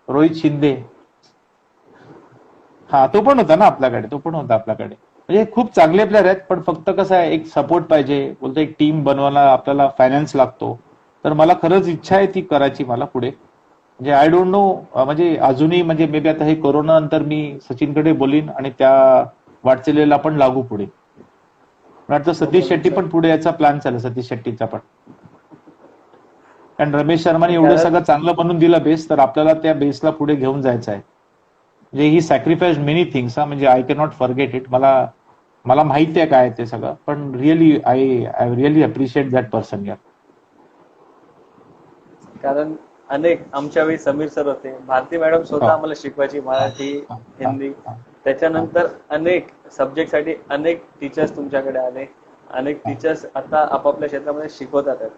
रोहित शिंदे, हा तो पण होता ना आपल्याकडे. म्हणजे खूप चांगले प्लेअर आहेत, पण फक्त कसं आहे एक सपोर्ट पाहिजे. बोलतो एक टीम बनवायला आपल्याला फायनान्स लागतो. तर मला खरंच इच्छा आहे ती करायची मला पुढे. म्हणजे आय डोंट नो, म्हणजे अजूनही म्हणजे मे बी आता हे कोरोना नंतर मी सचिनकडे बोलीन आणि त्या वाटचालीला पण लागू पुढे. वाटतं सतीश शेट्टी पण पुढे याचा प्लॅन चालू, सतीश शेट्टीचा पण. कारण रमेश शर्माने एवढं सगळं चांगलं बनवून दिलं बेस, तर आपल्याला त्या बेसला पुढे घेऊन जायचं आहे. म्हणजे ही सॅक्रिफाईस मेनी थिंग्स. म्हणजे I can not forget it. मला माहिती आहे काय ते सगळं, पण really I really appreciate that person यार. कारण अनेक आमच्या वेळी समीर सर होते, भारती मॅडम स्वतः आम्हाला शिकवायची मराठी, हिंदी. त्याच्यानंतर अनेक सब्जेक्टसाठी अनेक टीचर्स तुमच्याकडे आले. अनेक टीचर्स आता आपापल्या क्षेत्रामध्ये शिकवतात आहेत.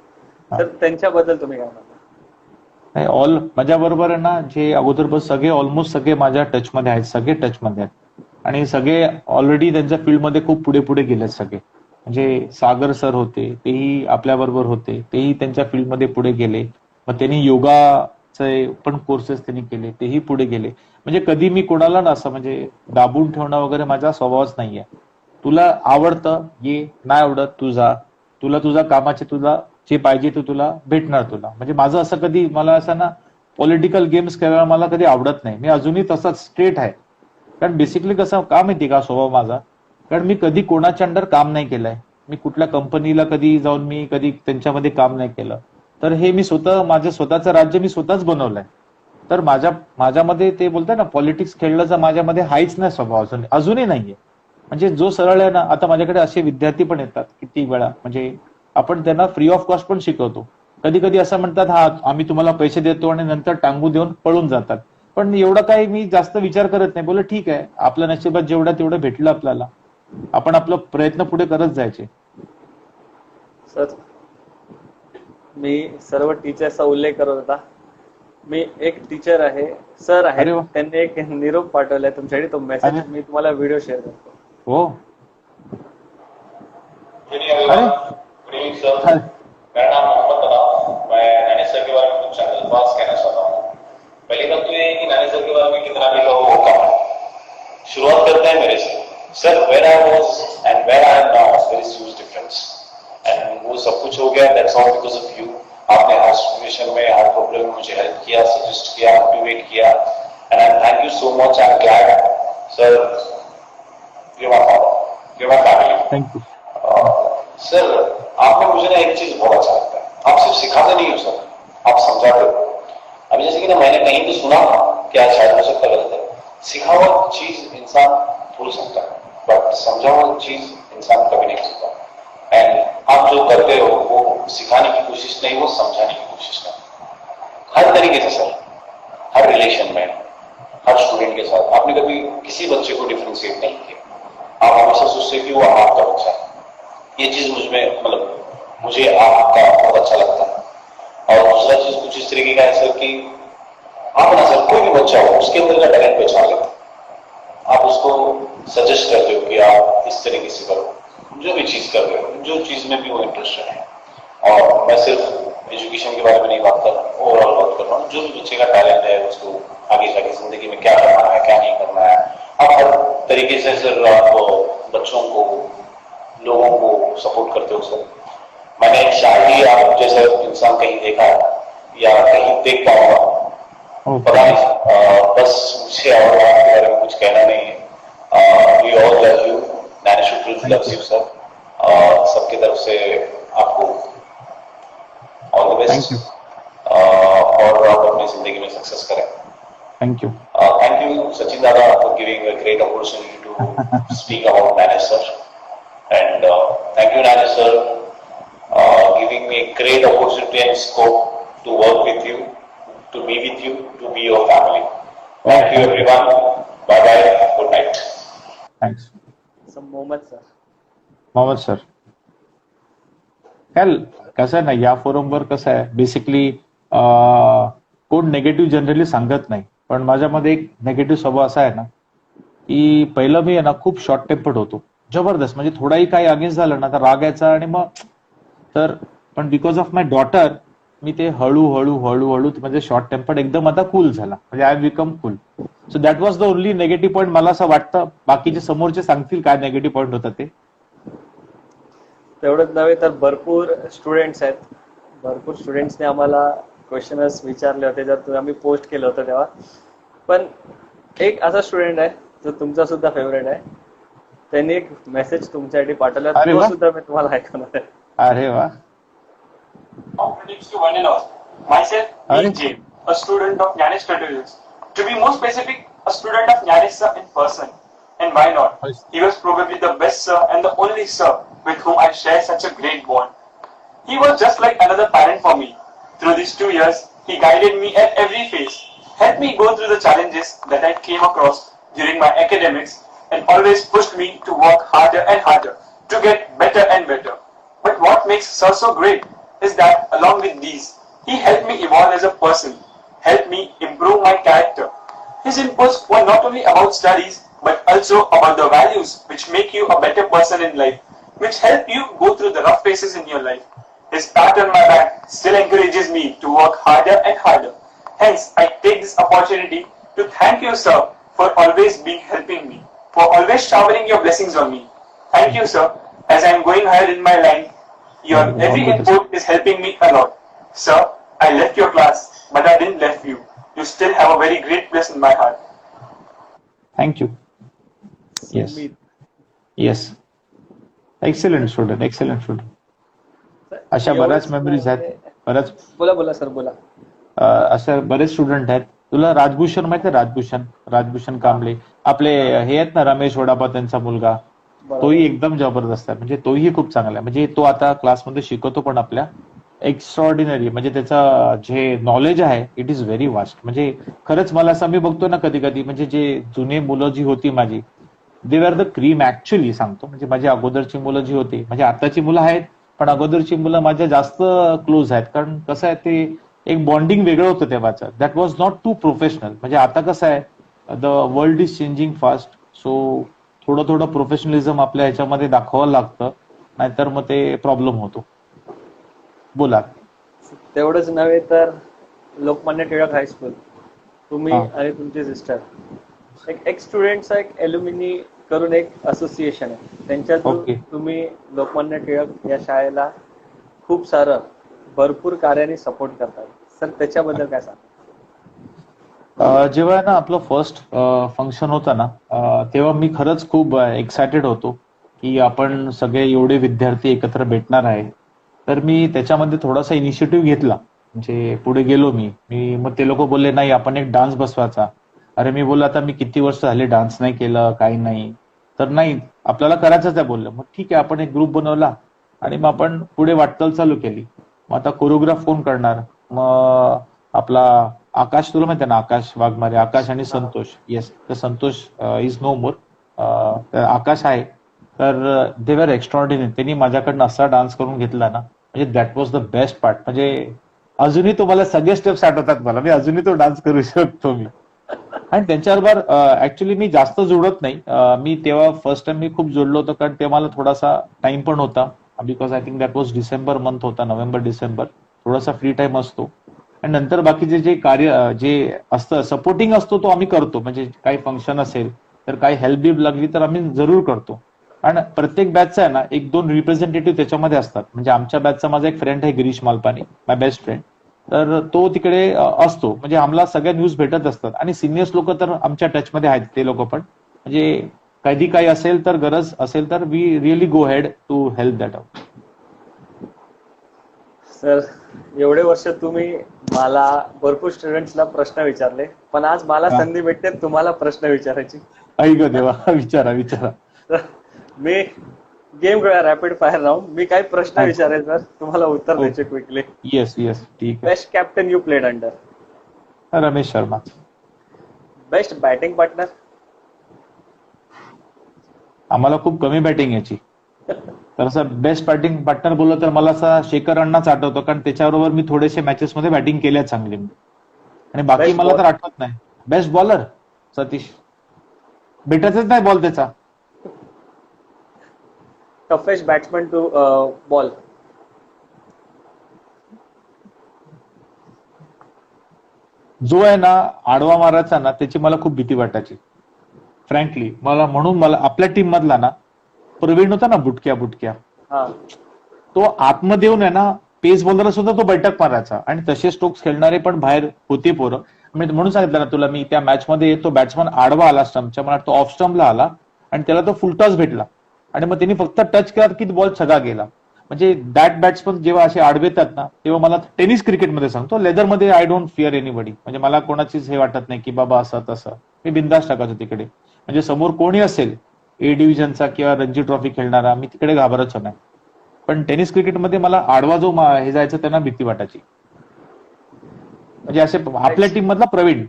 तर त्यांच्याबद्दल तुम्ही काय म्हणता? ऑल माझ्या बरोबर आहे ना, जे अगोदर सगळे ऑलमोस्ट सगळे माझ्या टचमध्ये आहेत, सगळे टचमध्ये आहेत आणि सगळे ऑलरेडी त्यांच्या फील्डमध्ये खूप पुढे पुढे गेलेत सगळे. म्हणजे सागर सर होते, तेही आपल्या बरोबर होते, तेही त्यांच्या फील्डमध्ये पुढे गेले. मग त्यांनी योगाचे पण कोर्सेस त्यांनी केले, तेही पुढे गेले. म्हणजे कधी मी कोणाला ना असं म्हणजे दाबून ठेवणं वगैरे माझा स्वभावच नाहीये. तुला आवडतं ये, नाही आवडत तू जा, तुला तुझ्या कामाचे तुला जे पाहिजे ते तुला भेटणार तुला. म्हणजे माझं असं कधी मला असं ना पॉलिटिकल गेम्स खेळायला मला कधी आवडत नाही. मी अजूनही तसाच स्ट्रेट आहे. कारण बेसिकली कसं का माहिती का स्वभाव माझा, कारण मी कधी कोणाच्या अंडर काम नाही केलंय. मी कुठल्या कंपनीला कधी जाऊन मी कधी त्यांच्यामध्ये काम नाही केलं. तर हे मी स्वतः माझं स्वतःचं राज्य मी स्वतःच बनवलंय. तर माझ्यामध्ये ते बोलतात ना पॉलिटिक्स खेळण्याचा माझ्यामध्ये हाच नाही स्वभाव, अजूनही नाहीये. म्हणजे जो सरळ आहे ना, आता माझ्याकडे असे विद्यार्थी पण येतात किती वेळा, म्हणजे आपण त्यांना फ्री ऑफ कॉस्ट पण शिकवतो. कधी कधी असं म्हणतात हा आम्ही तुम्हाला पैसे देतो आणि नंतर टांगू देऊन पळून जातात. पण एवढं काही मी जास्त विचार करत नाही. बोल ठीक आहे, आपल्या नशिबात जेवढं तेवढं भेटलं आपल्याला, आपण आपला प्रयत्न पुढे करत जायचे. सर मी सर्व टीचर्सचा उल्लेख करत होता. मी एक टीचर आहे, सर अरे आहे, वा. त्यांनी एक निरोप पाठवलाय तुमच्याकडे. तो मेसेज अरे. मी तुम्हाला व्हिडिओ शेअर करतो. हो. अरे. मेरा नाम मोहम्मद तनाव, मैं नानी सर के बारे में कुछ चंद बात कहना चाहता हूँ. पहली बात तो ये कि नानी सर के बारे में कितना भी कहो वो कम है. शुरुआत करते हैं मेरे से. Sir where I was and where I am now there is huge difference and वो सब कुछ हो गया that's all because of you. आपने हर सिचुएशन में हर प्रॉब्लम में मुझे हेल्प किया, सजेस्ट किया, मोटिवेट किया and I thank you so much. I am glad sir you are father, you are family. Thank you. Sir आपने मुझे ना एक चीज बहुत अच्छा लगता है, आप सिर्फ सिखाते नहीं हो सर, आप समझाते हो. अभी जैसे कि ना मैंने कहीं तो सुना था कि आज शायद हो सकता गलत है, सिखा हुआ चीज इंसान भूल सकता है बट समझा हुआ चीज इंसान कभी नहीं भूलता. एंड आप जो करते हो वो सिखाने की कोशिश नहीं, वो समझाने की कोशिश है हर तरीके से सर, हर रिलेशन में, हर स्टूडेंट के साथ. आपने कभी किसी बच्चे को डिफरेंशिएट नहीं किया. आप हमेशा सोचते कि वो आपका बच्चा है. ये चीज मुझमें मतलब मुझे आपका बहुत अच्छा लगता है. और दूसरा चीज कुछ इस तरीके का है सर कि आप ना सर कोई भी बच्चा हो उसके अंदर का टैलेंट पहचान लेते हैं. आप उसको सजेस्ट करते हो कि आप इस तरीके से करो, जो भी चीज कर रहे हो, जो चीज में भी वो इंटरेस्टेड है. और मैं सिर्फ एजुकेशन के बारे में नहीं बात कर रहा हूँ, ओवरऑल बात कर रहा हूँ. जो भी बच्चे का टैलेंट है उसको आगे जाके जिंदगी में क्या करना है क्या नहीं करना है, आप हर तरीके से सर आप बच्चों को, लोगों को सपोर्ट करते हो सर. मैंने शायद आप जैसा इंसान कहीं देखा है या कहीं देख पाऊंगा पता नहीं. बस मुझे और आपके बारे में कुछ कहना नहीं है. We all love you, Naini Shukla loves you sir. सबकी तरफ से आपको ऑल द बेस्ट और आप अपनी जिंदगी में सक्सेस करें. Thank you. Thank you, Sachin Dada, for giving a great opportunity to speak about Nani sir. And thank you, Nani sir, giving me a great opportunity and scope to work with you, to be with you, to be your family. Thank you, everyone. Bye bye. Good night. Thanks. Mohammad sir. Mohammad sir. काय कसं आहे ना, या फोरमवर कसं आहे basically कोण negative generally सांगत नाही. पण माझ्यामध्ये एक नेगेटिव्ह स्वभाव असा आहे ना की पहिलं मी आहे ना खूप शॉर्ट टेम्पर्ड होतो, जबरदस्त. म्हणजे थोडाही काही अगेन्स्ट झालं ना तर राग यायचा आणि मग तर पण बिकॉज ऑफ माय डॉटर मी ते हळूहळू म्हणजे शॉर्ट टेम्पर्ड एकदम आता कूल झाला. म्हणजे I become cool. So that was the only negative point. मला असं वाटतं बाकीचे समोरचे सांगतील काय नेगेटिव्ह पॉईंट होता ते. तेवढंच नव्हे तर भरपूर स्टुडंट्स आहेत, भरपूर स्टुडंट्सने आम्हाला क्वेश्चनर्स विचारले होते जर आम्ही पोस्ट केलं होतं तेव्हा. पण एक असा स्टुडंट आहे जो तुमचा सुद्धा फेवरेट आहे, त्यांनी एक मेसेज तुमच्यासाठी पाठवला, अरे तो वा. सुद्धा मी तुम्हाला ऐकवणार आहे. अरे वा. Greetings to one and all. Myself, Hi. Neil Jain, a student of Gyanesh Tutorials. To be more specific, a student of Gyanesh sir in person. And why not? Hi. He was probably the best sir and the only sir with whom I share such a great bond. He was just like another parent for me. Through these 2 years, he guided me at every phase, helped me go through the challenges that I came across during my academics, and always pushed me to work harder and harder to get better and better. But what makes sir so great is that along with these, he helped me evolve as a person, helped me improve my character. His inputs were not only about studies, but also about the values which make you a better person in life, which help you go through the rough phases in your life. His pat on my back still encourages me to work harder and harder. Hence, I take this opportunity to thank you, sir, for always being helping me, for always showering your blessings on me. Thank you, sir. As I am going ahead in my line, your every input is helping me a lot. Sir, I left your class, but I didn't left you. You still have a very great place in my heart. Thank you. Yes Sumit. Yes, excellent student, excellent student. अशा एवढंच बऱ्याच memories आहेत, बऱ्याच बोला sir बोला. अशा बरेच student आहेत. तुला राजभूषण माहिती आहे? राजभूषण कांबळे, आपले हे आहेत ना, रमेश वडापा त्यांचा मुलगा, तोही एकदम जबरदस्त आहे. म्हणजे तोही खूप चांगला आहे. म्हणजे तो आता क्लासमध्ये शिकवतो पण आपल्या एक्स्ट्रॉर्डिनरी. म्हणजे त्याचा जे नॉलेज आहे इट इज व्हेरी वास्ट. म्हणजे खरंच मला असं मी बघतो ना कधी कधी, म्हणजे जे जुने मुलं जी होती माझी, they are the cream actually सांगतो. म्हणजे माझी अगोदरची मुलं जी होती, म्हणजे आताची मुलं आहेत पण अगोदरची मुलं माझ्या जास्त क्लोज आहेत. कारण कसं आहे, ते एक बॉन्डिंग वेगळं होतं तेव्हाचं. That was not too professional. म्हणजे आता कसं आहे, the world is changing fast. So थोडं प्रोफेशनलिझम आपल्या ह्याच्यामध्ये दाखवावं लागतं, नाहीतर मग ते प्रॉब्लेम होतो. बोला. तेवढंच नव्हे तर लोकमान्य टिळक हायस्कूल, तुम्ही हा. आणि तुमची सिस्टर, एक स्टुडंटचा एक एल्युमिनी करून एक असोसिएशन आहे. त्यांच्या थ्रू ओके. तुम्ही लोकमान्य टिळक या शाळेला खूप सारं भरपूर कार्याने सपोर्ट करतात. सर त्याच्याबद्दल काय सांगा? जेव्हा ना आपलं फर्स्ट फंक्शन होतं ना, तेव्हा मी खरंच खूप एक्सायटेड होतो की आपण सगळे एवढे विद्यार्थी एकत्र भेटणार आहे. तर मी त्याच्यामध्ये थोडासा इनिशिएटिव्ह घेतला. म्हणजे पुढे गेलो मी मग ते लोक बोलले नाही आपण एक डान्स बसवायचा. अरे मी बोललो आता मी किती वर्ष झाले डान्स नाही केलं, काही नाही. तर नाही आपल्याला करायचंच आहे बोललं. मग ठीक आहे, आपण एक ग्रुप बनवला आणि मग आपण पुढे वाटचाल चालू केली. मग आता कोरिओग्राफ कोण करणार? मग आपला आकाश, तुला माहिती आहे ना आकाश वाघमारे, आकाश आणि संतोष. येस, तर संतोष इज नो मोर. आकाश आहे. तर दे वर एक्स्ट्रॉर्डिनरी. त्यांनी माझ्याकडनं असा डान्स करून घेतला ना, म्हणजे that was the best part. म्हणजे अजूनही तो मला सगळे स्टेप्स आठवतात मला. मी अजूनही तो डान्स करू शकतो मी. आणि त्यांच्याबरोबर ऍक्च्युली मी जास्त जोडत नाही. मी तेव्हा फर्स्ट टाइम मी खूप जोडलो होतो, कारण तेव्हा मला थोडासा टाइम पण होता. Because I think that was December month होता, नोव्हेंबर डिसेंबर, थोडासा फ्री टाइम असतो. आणि नंतर बाकीचे जे कार्य जे असतं सपोर्टिंग असतो तो आम्ही करतो. म्हणजे काही फंक्शन असेल तर काही हेल्प बिल्प लागली तर आम्ही जरूर करतो. आणि प्रत्येक बॅचचा आहे ना एक दोन रिप्रेझेंटेटिव्ह त्याच्यामध्ये असतात. म्हणजे आमच्या बॅचचा माझा एक फ्रेंड आहे गिरीश मालपानी, माय बेस्ट फ्रेंड. तर तो तिकडे असतो. म्हणजे आम्हाला सगळ्या न्यूज भेटत असतात. आणि सिनियर्स लोक तर आमच्या टचमध्ये आहेत, ते लोक पण. म्हणजे कधी काही असेल तर गरज असेल तर we really go head to help that out. Sir एवढे वर्ष तुम्ही मला भरपूर स्टुडंट्सला प्रश्न विचारले, पण आज मला हा. संधी भेटते तुम्हाला प्रश्न विचारायची. ऐक देवा, विचारा. तर मी गेम खेळा रॅपिड फायर राऊंड. मी काही प्रश्न अच्छा. विचारेल सर, तुम्हाला उत्तर द्यायचे क्विकली. येस, ठीक आहे. Best captain you played under? Ramesh Sharma. Best batting partner? आम्हाला खूप कमी बॅटिंग याची. तर असं बेस्ट बॅटिंग पार्टनर बोललं तर मला असा शेखर अण्णाच आठवतो, कारण त्याच्याबरोबर मी थोडेसे मॅचेस मध्ये बॅटिंग केल्या चांगली. आणि बाकी Best मला तर ball- आठवत नाही. बेस्ट बॉलर सतीश, भेटतच नाही बॉल त्याचा. Toughest batsman to ball? जो आहे ना आडवा मारायचा ना, त्याची मला खूप भीती वाटायची फ्रँकली. म्हणून मला आपल्या टीम मधला ना प्रवीण होता ना, बुटक्या, हा. तो आतमध्ये येऊन आहे ना पेस बॉलर सुद्धा तो बैठक मारायचा. आणि तसे स्ट्रोक्स खेळणारे पण बाहेर होते पोरं. म्हणून सांगितलं ना तुला मी, त्या मॅच मध्ये तो बॅट्समन आडवा आला स्टंपच्या, मला तो ऑफ स्टंपला आला आणि त्याला तो फुलटॉस भेटला. आणि मग त्यांनी फक्त टच केला की बॉल छगा गेला. म्हणजे दॅट बॅट्समन जेव्हा असे आडवेतात ना, तेव्हा मला टेनिस क्रिकेटमध्ये सांगतो, लेदरमध्ये आय डोंट फिअर एनीबडी. म्हणजे मला कोणाचीच हे वाटत नाही की बाबा असं तसं. मी बिंदास टाकायचो तिकडे. म्हणजे समोर कोणी असेल ए डिव्हिजनचा किंवा रणजी ट्रॉफी खेळणारा, मी तिकडे घाबरायचो नाही. पण टेनिस क्रिकेटमध्ये मला आडवा जो हे जायचं त्यांना भीती वाटायची. म्हणजे असे आपल्या टीम मधला Pravin.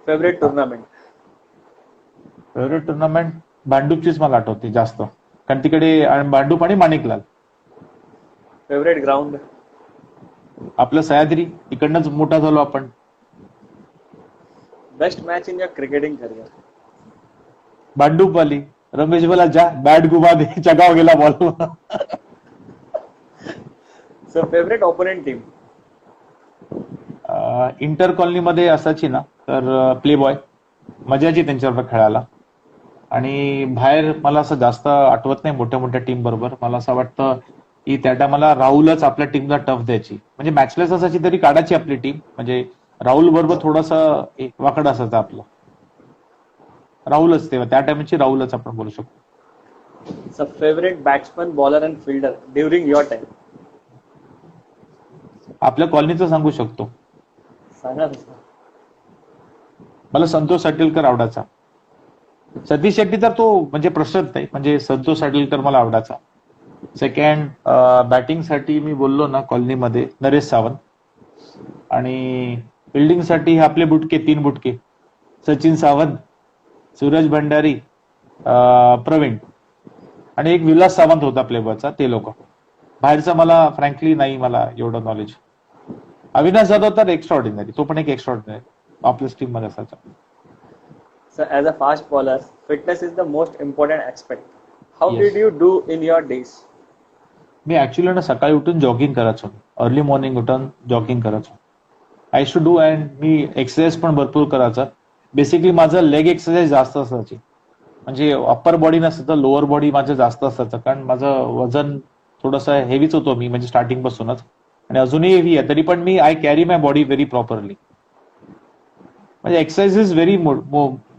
Favourite tournament? Favourite tournament भांडूपचीच मला आठवते जास्त, कारण तिकडे भांडूप आणि माणिकलाल. Favourite ground. आपलं सह्याद्री, इकडनंच मोठा झालो आपण. Best match in your cricketing career. भांडूपवाली, रमेश बोला जा बॅट घुमा दे, चगाव गेला ball. So favourite opponent team. Inter कॉलनीमध्ये असायची ना, तर प्ले बॉय, मजा यायची त्यांच्याबरोबर खेळायला. आणि बाहेर मला असं जास्त आठवत नाही मोठ्या मोठ्या टीम बरोबर. मला असं वाटतं की त्या टायमाला राहुलच आपल्या टीमला टफ द्यायची, म्हणजे मॅचलेस असायची तरी काढायची आपली टीम. म्हणजे राहुल बरोबर थोडंसं वाकड असायचं आपलं. राहुलच तेव्हा त्या टायमाची राहुलच आपण बोलू शकतो. So favourite batsman, bowler and fielder during your time. आपल्या कॉलनीचं सांगू शकतो. सांगा ना sir. मला संतोष साटेलकर आवडायचा. सतीश शेट्टी तर तो म्हणजे प्रश्नच नाही, म्हणजे संतोष साटेलकर मला आवडायचा. सेकंड बॅटिंगसाठी मी बोललो ना कॉलनीमध्ये नरेश सावंत. आणि फिल्डिंगसाठी आपले बुटके, 3 बुटके, सचिन सावंत, सूरज भंडारी, प्रवीण आणि एक विलास सावंत होता प्लेबॉयचा. ते लोक. बाहेरचं मला फ्रँकली नाही मला एवढं नॉलेज. अविनाश जाधव तर एक्स्ट्राऑर्डिनरी, तो पण एक एक्स्ट्राऑर्डिनरी आपल्याच टीम मध्ये असायचा. So as a fast bowler, fitness is the most important aspect. How Yes. did you do in your days? Me actually ना सकाळी उठून जॉगिंग करायचो. अर्ली मॉर्निंग उठून जॉगिंग करायचो. I shoe do. And me exercise पण भरपूर करायचा. Basically माझं लेग एक्सरसाइज जास्त असायची. म्हणजे अप्पर बॉडी नसतं तर लोअर बॉडी माझं जास्त असायचं, कारण माझं वजन थोडंसं हेवीच होतो मी, म्हणजे स्टार्टिंग पासूनच. आणि अजूनही हेवी आहे, तरी पण मी I carry my body very properly. म्हणजे एक्सरसाइज इज व्हेरी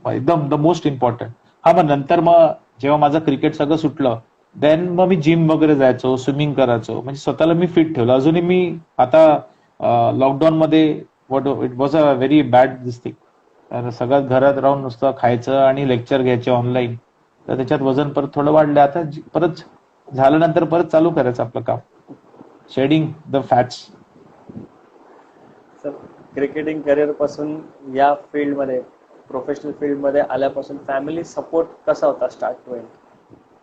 एकदम द मोस्ट इम्पॉर्टंट. हा, मग नंतर मग जेव्हा माझं क्रिकेट सगळं सुटलं, देन मग मी जिम वगैरे जायचो, स्विमिंग करायचो, म्हणजे स्वतःला मी फिट ठेवलं. अजूनही मी आता लॉकडाऊन मध्ये it was a very bad this thing. तर सगळं घरात राहून नुसतं खायचं आणि लेक्चर घ्यायचे ऑनलाईन, तर त्याच्यात वजन परत थोडं वाढलं. आता परत झाल्यानंतर परत चालू करायचं आपलं काम, shedding the fats. Sir cricketing career पासून या फील्ड मध्ये, प्रोफेशनल फील्ड मध्ये आल्यापासून फॅमिली सपोर्ट कसा होता स्टार्ट टू एंड?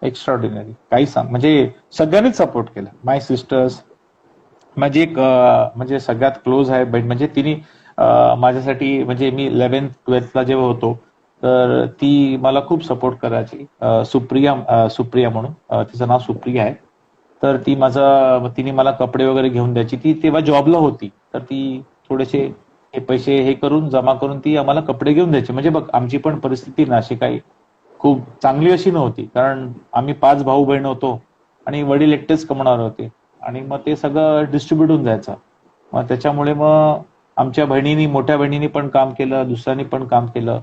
एक्स्ट्राऑर्डिनरी. काही सांग, म्हणजे सगळ्यांनीच सपोर्ट केला. माय सिस्टर्स, माझी एक म्हणजे सगळ्यात क्लोज आहे बहीण, म्हणजे तिने माझ्यासाठी, म्हणजे मी 11th-12th जेव्हा होतो तर ती मला खूप सपोर्ट करायची. सुप्रिया म्हणून तिचं नाव सुप्रिया आहे. तर तिने मला कपडे वगैरे घेऊन द्यायची. ती तेव्हा जॉबला होती, तर ती थोडेसे हे पैसे हे करून जमा करून ती आम्हाला कपडे घेऊन द्यायची. म्हणजे बघ, आमची पण परिस्थिती ना अशी काही खूप चांगली अशी नव्हती, कारण आम्ही 5 भाऊ बहीण होतो आणि वडील एकटेच कमवणार होते. आणि मग ते सगळं डिस्ट्रीब्युट होऊन जायचं. मग त्याच्यामुळे मग आमच्या बहिणीनी, मोठ्या बहिणीनी पण काम केलं, दुसऱ्यानी पण काम केलं.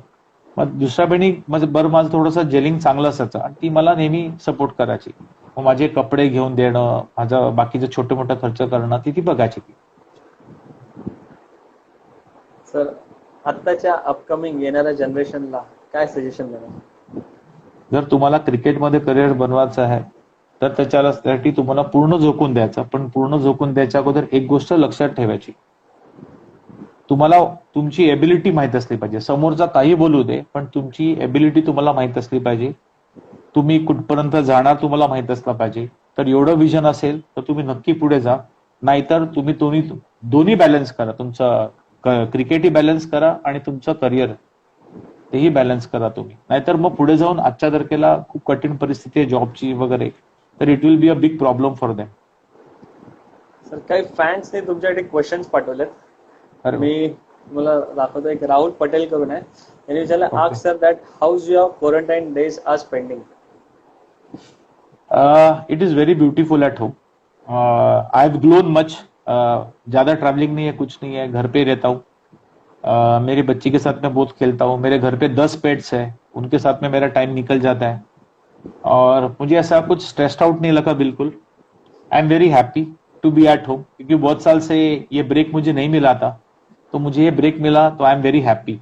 मग दुसऱ्या बहिणी माझं थोडंसं जेलिंग चांगलं असायचं आणि ती मला नेहमी सपोर्ट करायची. मग माझे कपडे घेऊन देणं, माझं बाकीचं छोटे मोठं खर्च करणं ती बघायची. सर आत्ताच्या अपकमिंग येणाऱ्या जनरेशनला काय सजेशन देणार? जर तुम्हाला क्रिकेटमध्ये करिअर बनवायचं आहे तर त्याच्यासाठी तुम्हाला पूर्ण झोकून द्यायचं. पण पूर्ण झोकून द्यायच्या अगोदर एक गोष्ट लक्षात ठेवायची, तुम्हाला तुमची एबिलिटी माहित असली पाहिजे. समोरचा काही बोलू दे, पण तुमची एबिलिटी तुम्हाला माहित असली पाहिजे. तुम्ही कुठपर्यंत जाणार तुम्हाला माहित असलं पाहिजे. तर एवढं विजन असेल तर तुम्ही नक्की पुढे जा. नाहीतर तुम्ही दोन्ही बॅलन्स करा. तुमचं क्रिकेटही बॅलन्स करा आणि तुमचं करिअर तेही बॅलन्स करा तुम्ही. नाहीतर मग पुढे जाऊन आजच्या तारखेला खूप कठीण परिस्थिती आहे जॉबची वगैरे, तर it will be a big problem for them. Sir काही फॅन्सने तुमच्याकडे क्वेश्चन्स पाठवलेत. अरे मी तुम्हाला दाखवतो. एक राहुल पटेल करून आहे, त्यांनी विचारलं, Okay. Ask sir that how's your quarantine days are spending? It is very beautiful at home. I have grown much. ज्यादा ट्रैवलिंग नहीं है, कुछ नहीं है, घर पे ही रहता हूँ. मेरी बच्ची के साथ मैं बहुत खेलता हूँ. मेरे घर पे 10 पेट्स है, उनके साथ में मेरा टाइम निकल जाता है और मुझे ऐसा कुछ स्ट्रेस्ड आउट नहीं लगा बिल्कुल. I am very happy to be at home, क्योंकि बहुत साल से ये ब्रेक मुझे नहीं मिला था, तो मुझे ये ब्रेक मिला, तो I am very happy.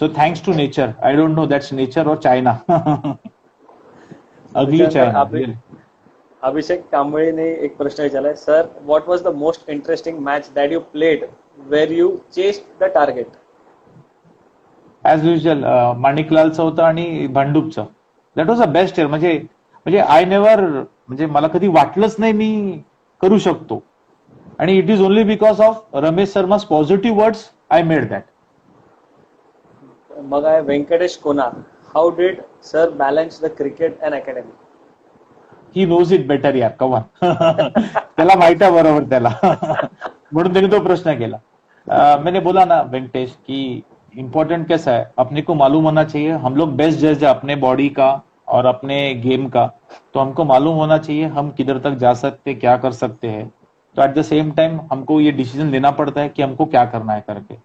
So thanks to nature. I don't know that's nature और चाइना. अगली चाइना. अभिषेक कांबळेने एक प्रश्न विचारलाय, sir what was the most interesting match that you played where you chased the target? As usual माणिकलालचं होतं आणि भांडूपचं. That was a best year. म्हणजे आय नेव्हर, म्हणजे मला कधी वाटलंच नाही मी करू शकतो. आणि it is only because of Ramesh शर्मा's positive words I made that. मग आहे Venkatesh Konar. How did sir balance the cricket and academy? He knows it better यार, कमान. त्याला माहित आहे बरोबर त्याला. म्हणून त्याने तो प्रश्न केला. मैंने बोला ना वेंकटेश कि इम्पोर्टेंट कैसा है, अपने को मालूम होना चाहिए. हम लोग बेस्ट जज है अपने बॉडी का और अपने गेम का, तो हमको मालूम होना चाहिए हम किधर तक जा सकते, क्या कर सकते हैं. तो एट द सेम टाइम हमको ये डिसीजन लेना पड़ता है कि हमको क्या करना है करके.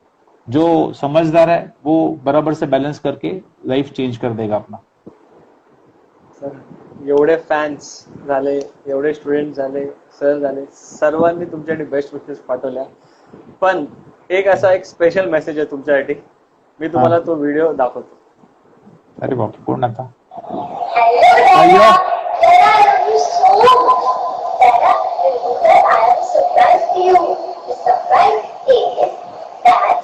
जो समझदार है वो बराबर से बैलेंस करके लाइफ चेंज कर देगा अपना. सर एवढे फॅन्स झाले, एवढे स्टुडंट झाले, सर झाले, सर्वांनी तुमच्यासाठी बेस्ट विशेस पाठवल्या. पण एक असा एक स्पेशल मेसेज आहे तुमच्यासाठी. मी तुम्हाला तो व्हिडिओ दाखवतो. अरे बाप, कोण आता? Hello, Dada. I love you so much. Dada, remember I have a surprise for you. The surprise is that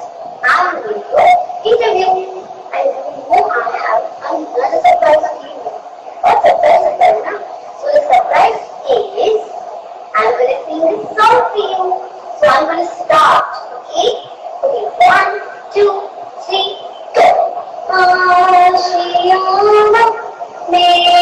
I'm going to interview. And you know I have another surprise for you. What surprise is that now? So the surprise is I'm going to sing this song for you. So I'm going to start. Okay? Okay, 1, 2, 3, go. Ashiana मेरा सांस तेरी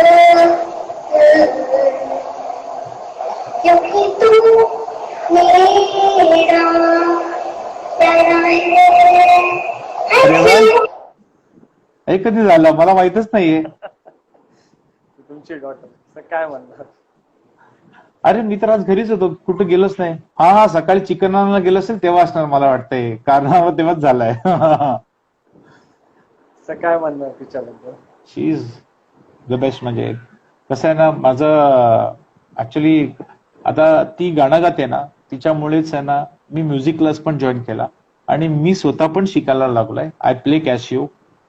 है छूटती तेरी गली मुझे मेरा हाथ तेरी हे कधी झालं मला माहितच नाहीये. तुमची डॉटर काय म्हणणार? अरे मी तर आज घरीच होतो, कुठे गेलोच नाही. हा सकाळी चिकन आणायला गेलो असेल तेव्हा असणार मला वाटतंय, कारण तेव्हाच झालाय. काय म्हणणार तिच्याबद्दल? शी इज द बेस्ट. म्हणजे कसं आहे ना, माझं ऍक्च्युली आता ती गाणं गाते ना, तिच्यामुळेच आहे ना मी म्युझिक क्लास पण जॉईन केला आणि मी स्वतः पण शिकायला लागलोय. आय प्ले कॅशिओ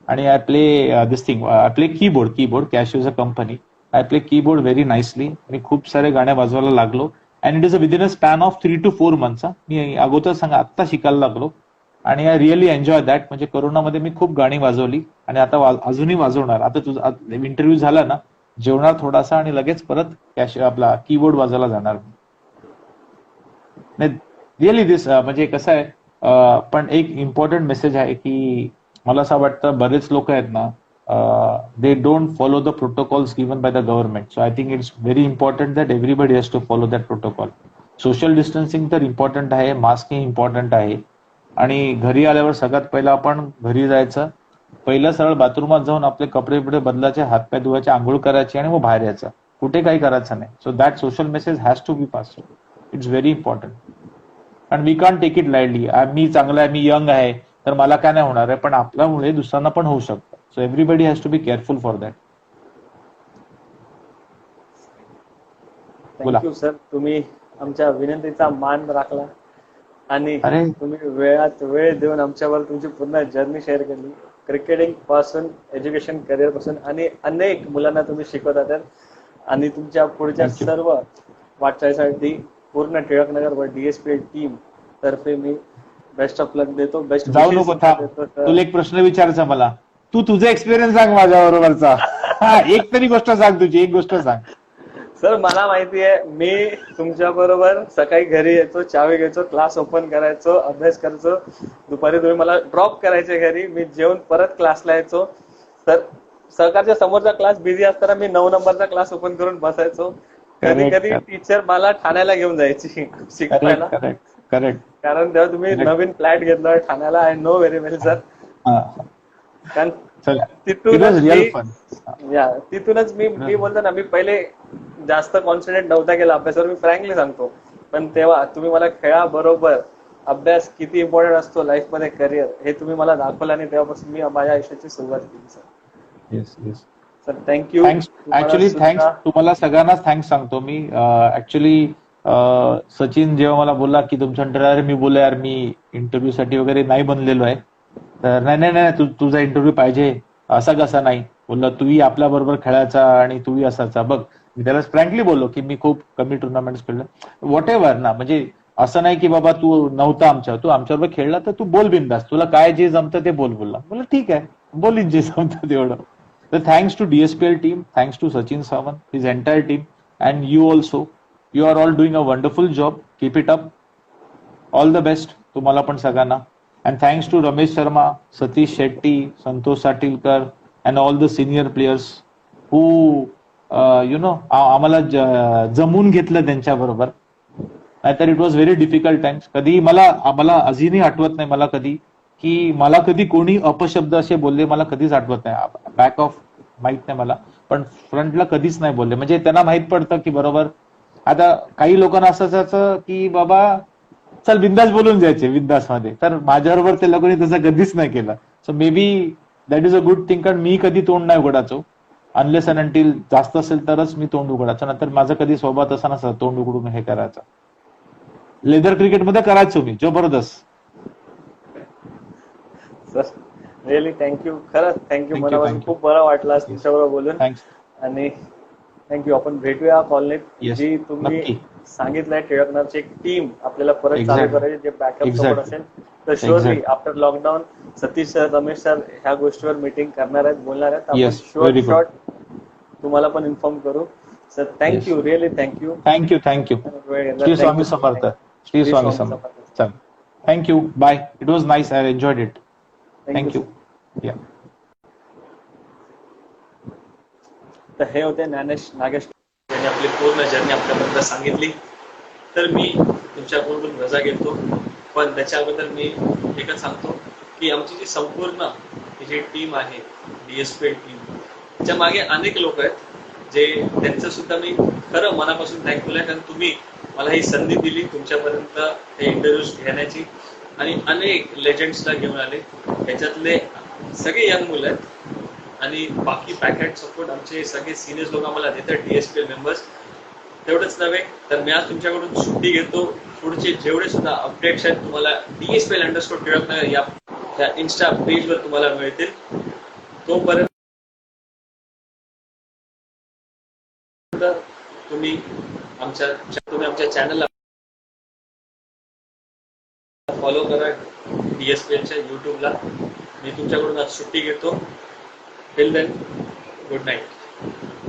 आणि I play this thing, I play keyboard. Casio is a company. I play keyboard very nicely आणि खूप सारे गाणे वाजवायला लागलो. And it is a within a span of 3 to 4 months. मी अगोदर सांगा आत्ता शिकायला लागलो आणि आय रिअली एन्जॉय दॅट. म्हणजे कोरोनामध्ये मी खूप गाणी वाजवली आणि आता अजूनही वाजवणार. आता तुझा इंटरव्ह्यू झाला ना, जेवणार थोडासा आणि लगेच परत आपला कीबोर्ड वाजवायला जाणार. नाही रिअली दिस म्हणजे कसं आहे, पण एक इम्पॉर्टंट मेसेज आहे की मला असं वाटतं बरेच लोक आहेत ना, they don't follow the protocols given by the government. So I think it's very important that everybody has to follow that protocol. Social distancing तर इम्पॉर्टंट आहे, मास्किंग इम्पॉर्टंट आहे. आणि घरी आल्यावर सगळ्यात पहिला आपण घरी जायचं, पहिलं सरळ बाथरूमात जाऊन आपले कपडे बिपडे बदलायचे, हातपाय धुवायचे, आंघोळ करायची आणि मग बाहेर यायचं. कुठे काही करायचं नाही. So that social message has to be passed. It's very important and we can't take it lightly. मी चांगला आहे, मी यंग आहे तर मला काय नाही होणार आहे, पण आपल्यामुळे दुसऱ्यांना पण होऊ शकतं. So everybody has to be careful for that. Thank you sir, तुम्ही आमच्या विनंतीचा मान राखला आणि अरे. तुम्ही वेळात वेळ देऊन आमच्यावर तुमची पूर्ण जर्नी शेअर केली. क्रिकेटिंग पासून एज्युकेशन करिअर पासून आणि अनेक मुलांना तुम्ही शिकवत आहात आणि तुमच्या पुढच्या Thank you. सर्व वाटचालीसाठी पूर्ण टिळकनगर व DSP टीम तर्फे मी बेस्ट ऑफ लक देतो. बेस्ट जाऊ नको थांब, तुला एक प्रश्न विचारायचा मला. तू तुझा एक्सपिरियन्स सांग माझ्या बरोबरचा. एक तरी गोष्ट सांग, तुझी एक गोष्ट सांग. सर मला माहिती आहे, मी तुमच्या बरोबर सकाळी घरी यायचो, चावी घ्यायचो, क्लास ओपन करायचो, अभ्यास करायचो, दुपारी तुम्ही मला ड्रॉप करायचे घरी, मी जेवून परत क्लासला यायचो. तर सहकारच्या समोरचा क्लास बिझी असताना मी 9 नंबरचा क्लास ओपन करून बसायचो. कधी Correct, कधी correct. टीचर मला ठाण्याला घेऊन जायची शिकवायला. करेक्ट करेक्ट कारण तेव्हा तुम्ही Correct. नवीन फ्लॅट घेतलाय ठाण्याला. I know very well sir. कारण चल इट तिथूनच वॉज रिअल मी फन. तिथूनच मी बोलतो ना, मी पहिले जास्त कॉन्सन्ट्रेट नव्हता केला अभ्यासावर, मी फ्रँकली सांगतो. पण तेव्हा तुम्ही मला खेळाबरोबर अभ्यास किती इम्पॉर्टंट असतो लाईफ मध्ये, करिअर, हे तुम्ही मला दाखवलं आणि तेव्हापासून मी माझ्या आयुष्याची सुरुवात केली sir. Yes yes sir thank you. Thanks. Actually thanks तुम्हाला सगळ्यांना थँक्स सांगतो मी. ऍक्च्युली सचिन जेव्हा मला बोलला की तुमच्या इंटरव्ह्यू, मी बोललो यार मी इंटरव्ह्यू साठी वगैरे नाही बनलेलो आहे. तर नाही नाही नाही तुझा इंटरव्ह्यू पाहिजे, असा कसा नाही. बोलला तूही आपल्या बरोबर खेळायचा आणि तूही असायचा. बघ मी त्याला फ्रँकली बोललो की मी खूप कमी टुर्नामेंट खेळलो. व्हॉट एव्हर ना, म्हणजे असं नाही की बाबा तू नव्हता तू आमच्याबरोबर खेळला तर तू बोल बिंदास, तुला काय जे जमतं ते बोल. बोलला बोला ठीक आहे, बोलीन जे जमतं तेवढं. तर thanks to DSPL team, thanks to Sachin Sawant, his entire team, and you also. You are all doing a wonderful job. Keep it up. All the best तुम्हाला पण सगळ्यांना. And thanks to Ramesh Sharma, Satish Shetty, Santosh Satilkar and all the senior players who you know आम्हाला जमून घेतलं त्यांच्याबरोबर. नाहीतर it was very difficult times. कधी मला अजूनही आठवत नाही मला कधी कोणी अपशब्द असे बोलले मला कधीच आठवत नाही. बॅक ऑफ माहित नाही मला, पण फ्रंटला कधीच नाही बोलले. म्हणजे त्यांना माहित पडतं की बरोबर. आता काही लोकांना असं असायचं की बाबा चल बिंदास बोलून जायचे बिंदास मध्ये, तर माझ्याबरोबर ते लोकांनी तसं कधीच नाही केलं. So may be that is a good thing. कारण मी कधी तोंड नाही उघडायचो. अनलेस अँड अंटिल जास्त असेल तरच मी तोंड उघडायचो, नंतर माझा कधी स्वभाव तसा नसता तोंड उघडून हे करायचं. लेदर क्रिकेटमध्ये करायचो मी जबरदस्त. सर रिअली थँक्यू, खरंच थँक्यू. Thank you, मनापासून thank you. खूप बरं वाटलं आज तुमच्याबरोबर बोलून. थँक्स. आणि थँक्यू. आपण भेटूया कॉलनीत. Yes, जी तुम्ही नक्की. सांगितलंय टिळकनगरची एक टीम आपल्याला परत चालू Exactly. करायची, जे बॅकअप Exactly. सपोर्ट असेल. तर surely Exactly. After lockdown Satish sir, Ramesh sir ह्या गोष्टीवर मीटिंग करणार आहेत, बोलणार आहेत. आपण Yes, sure very good. Short तुम्हाला पण इन्फॉर्म करू. Sir thank you, really thank you. Thank you. Shri Swami Samarth. Shri Swami Samarth. चल thank you. Bye. It was nice. I enjoyed it. Thank you. Yeah. तर हे होते नागेश यांनी आपली पूर्ण जर्नी आपल्याबद्दल सांगितली. तर मी तुमच्याकडून रजा घेतो, पण त्याच्याबद्दल मी एकच सांगतो की आमची जी संपूर्ण जी टीम आहे DSPL टीम, त्याच्या मागे अनेक लोक आहेत जे त्यांचं सुद्धा मी खरं मनापासून थँकफुल आहे. कारण तुम्ही मला ही संधी दिली तुमच्यापर्यंत हे इंटरव्ह्यूज घेण्याची, आणि अनेक लेजंड्सला घेऊन आले. त्याच्यातले सगळे यंग मुलं आहेत आणि बाकी बॅकहँड सपोर्ट आमचे सगळे सिनियर्स लोक आम्हाला देतात, DSPL मेंबर्स. तेवढंच नव्हे तर मी आज तुमच्याकडून सुट्टी घेतो. पुढचे जेवढे सुद्धा अपडेट्स आहेत तुम्हाला DSPL_टिळकनगर या इन्स्टा पेजवर तुम्हाला मिळतील. तोपर्यंत तुम्ही आमच्या चॅनलला फॉलो करा, DSPLच्या युट्यूबला. मी तुमच्याकडून आज सुट्टी घेतो. Till then, good night.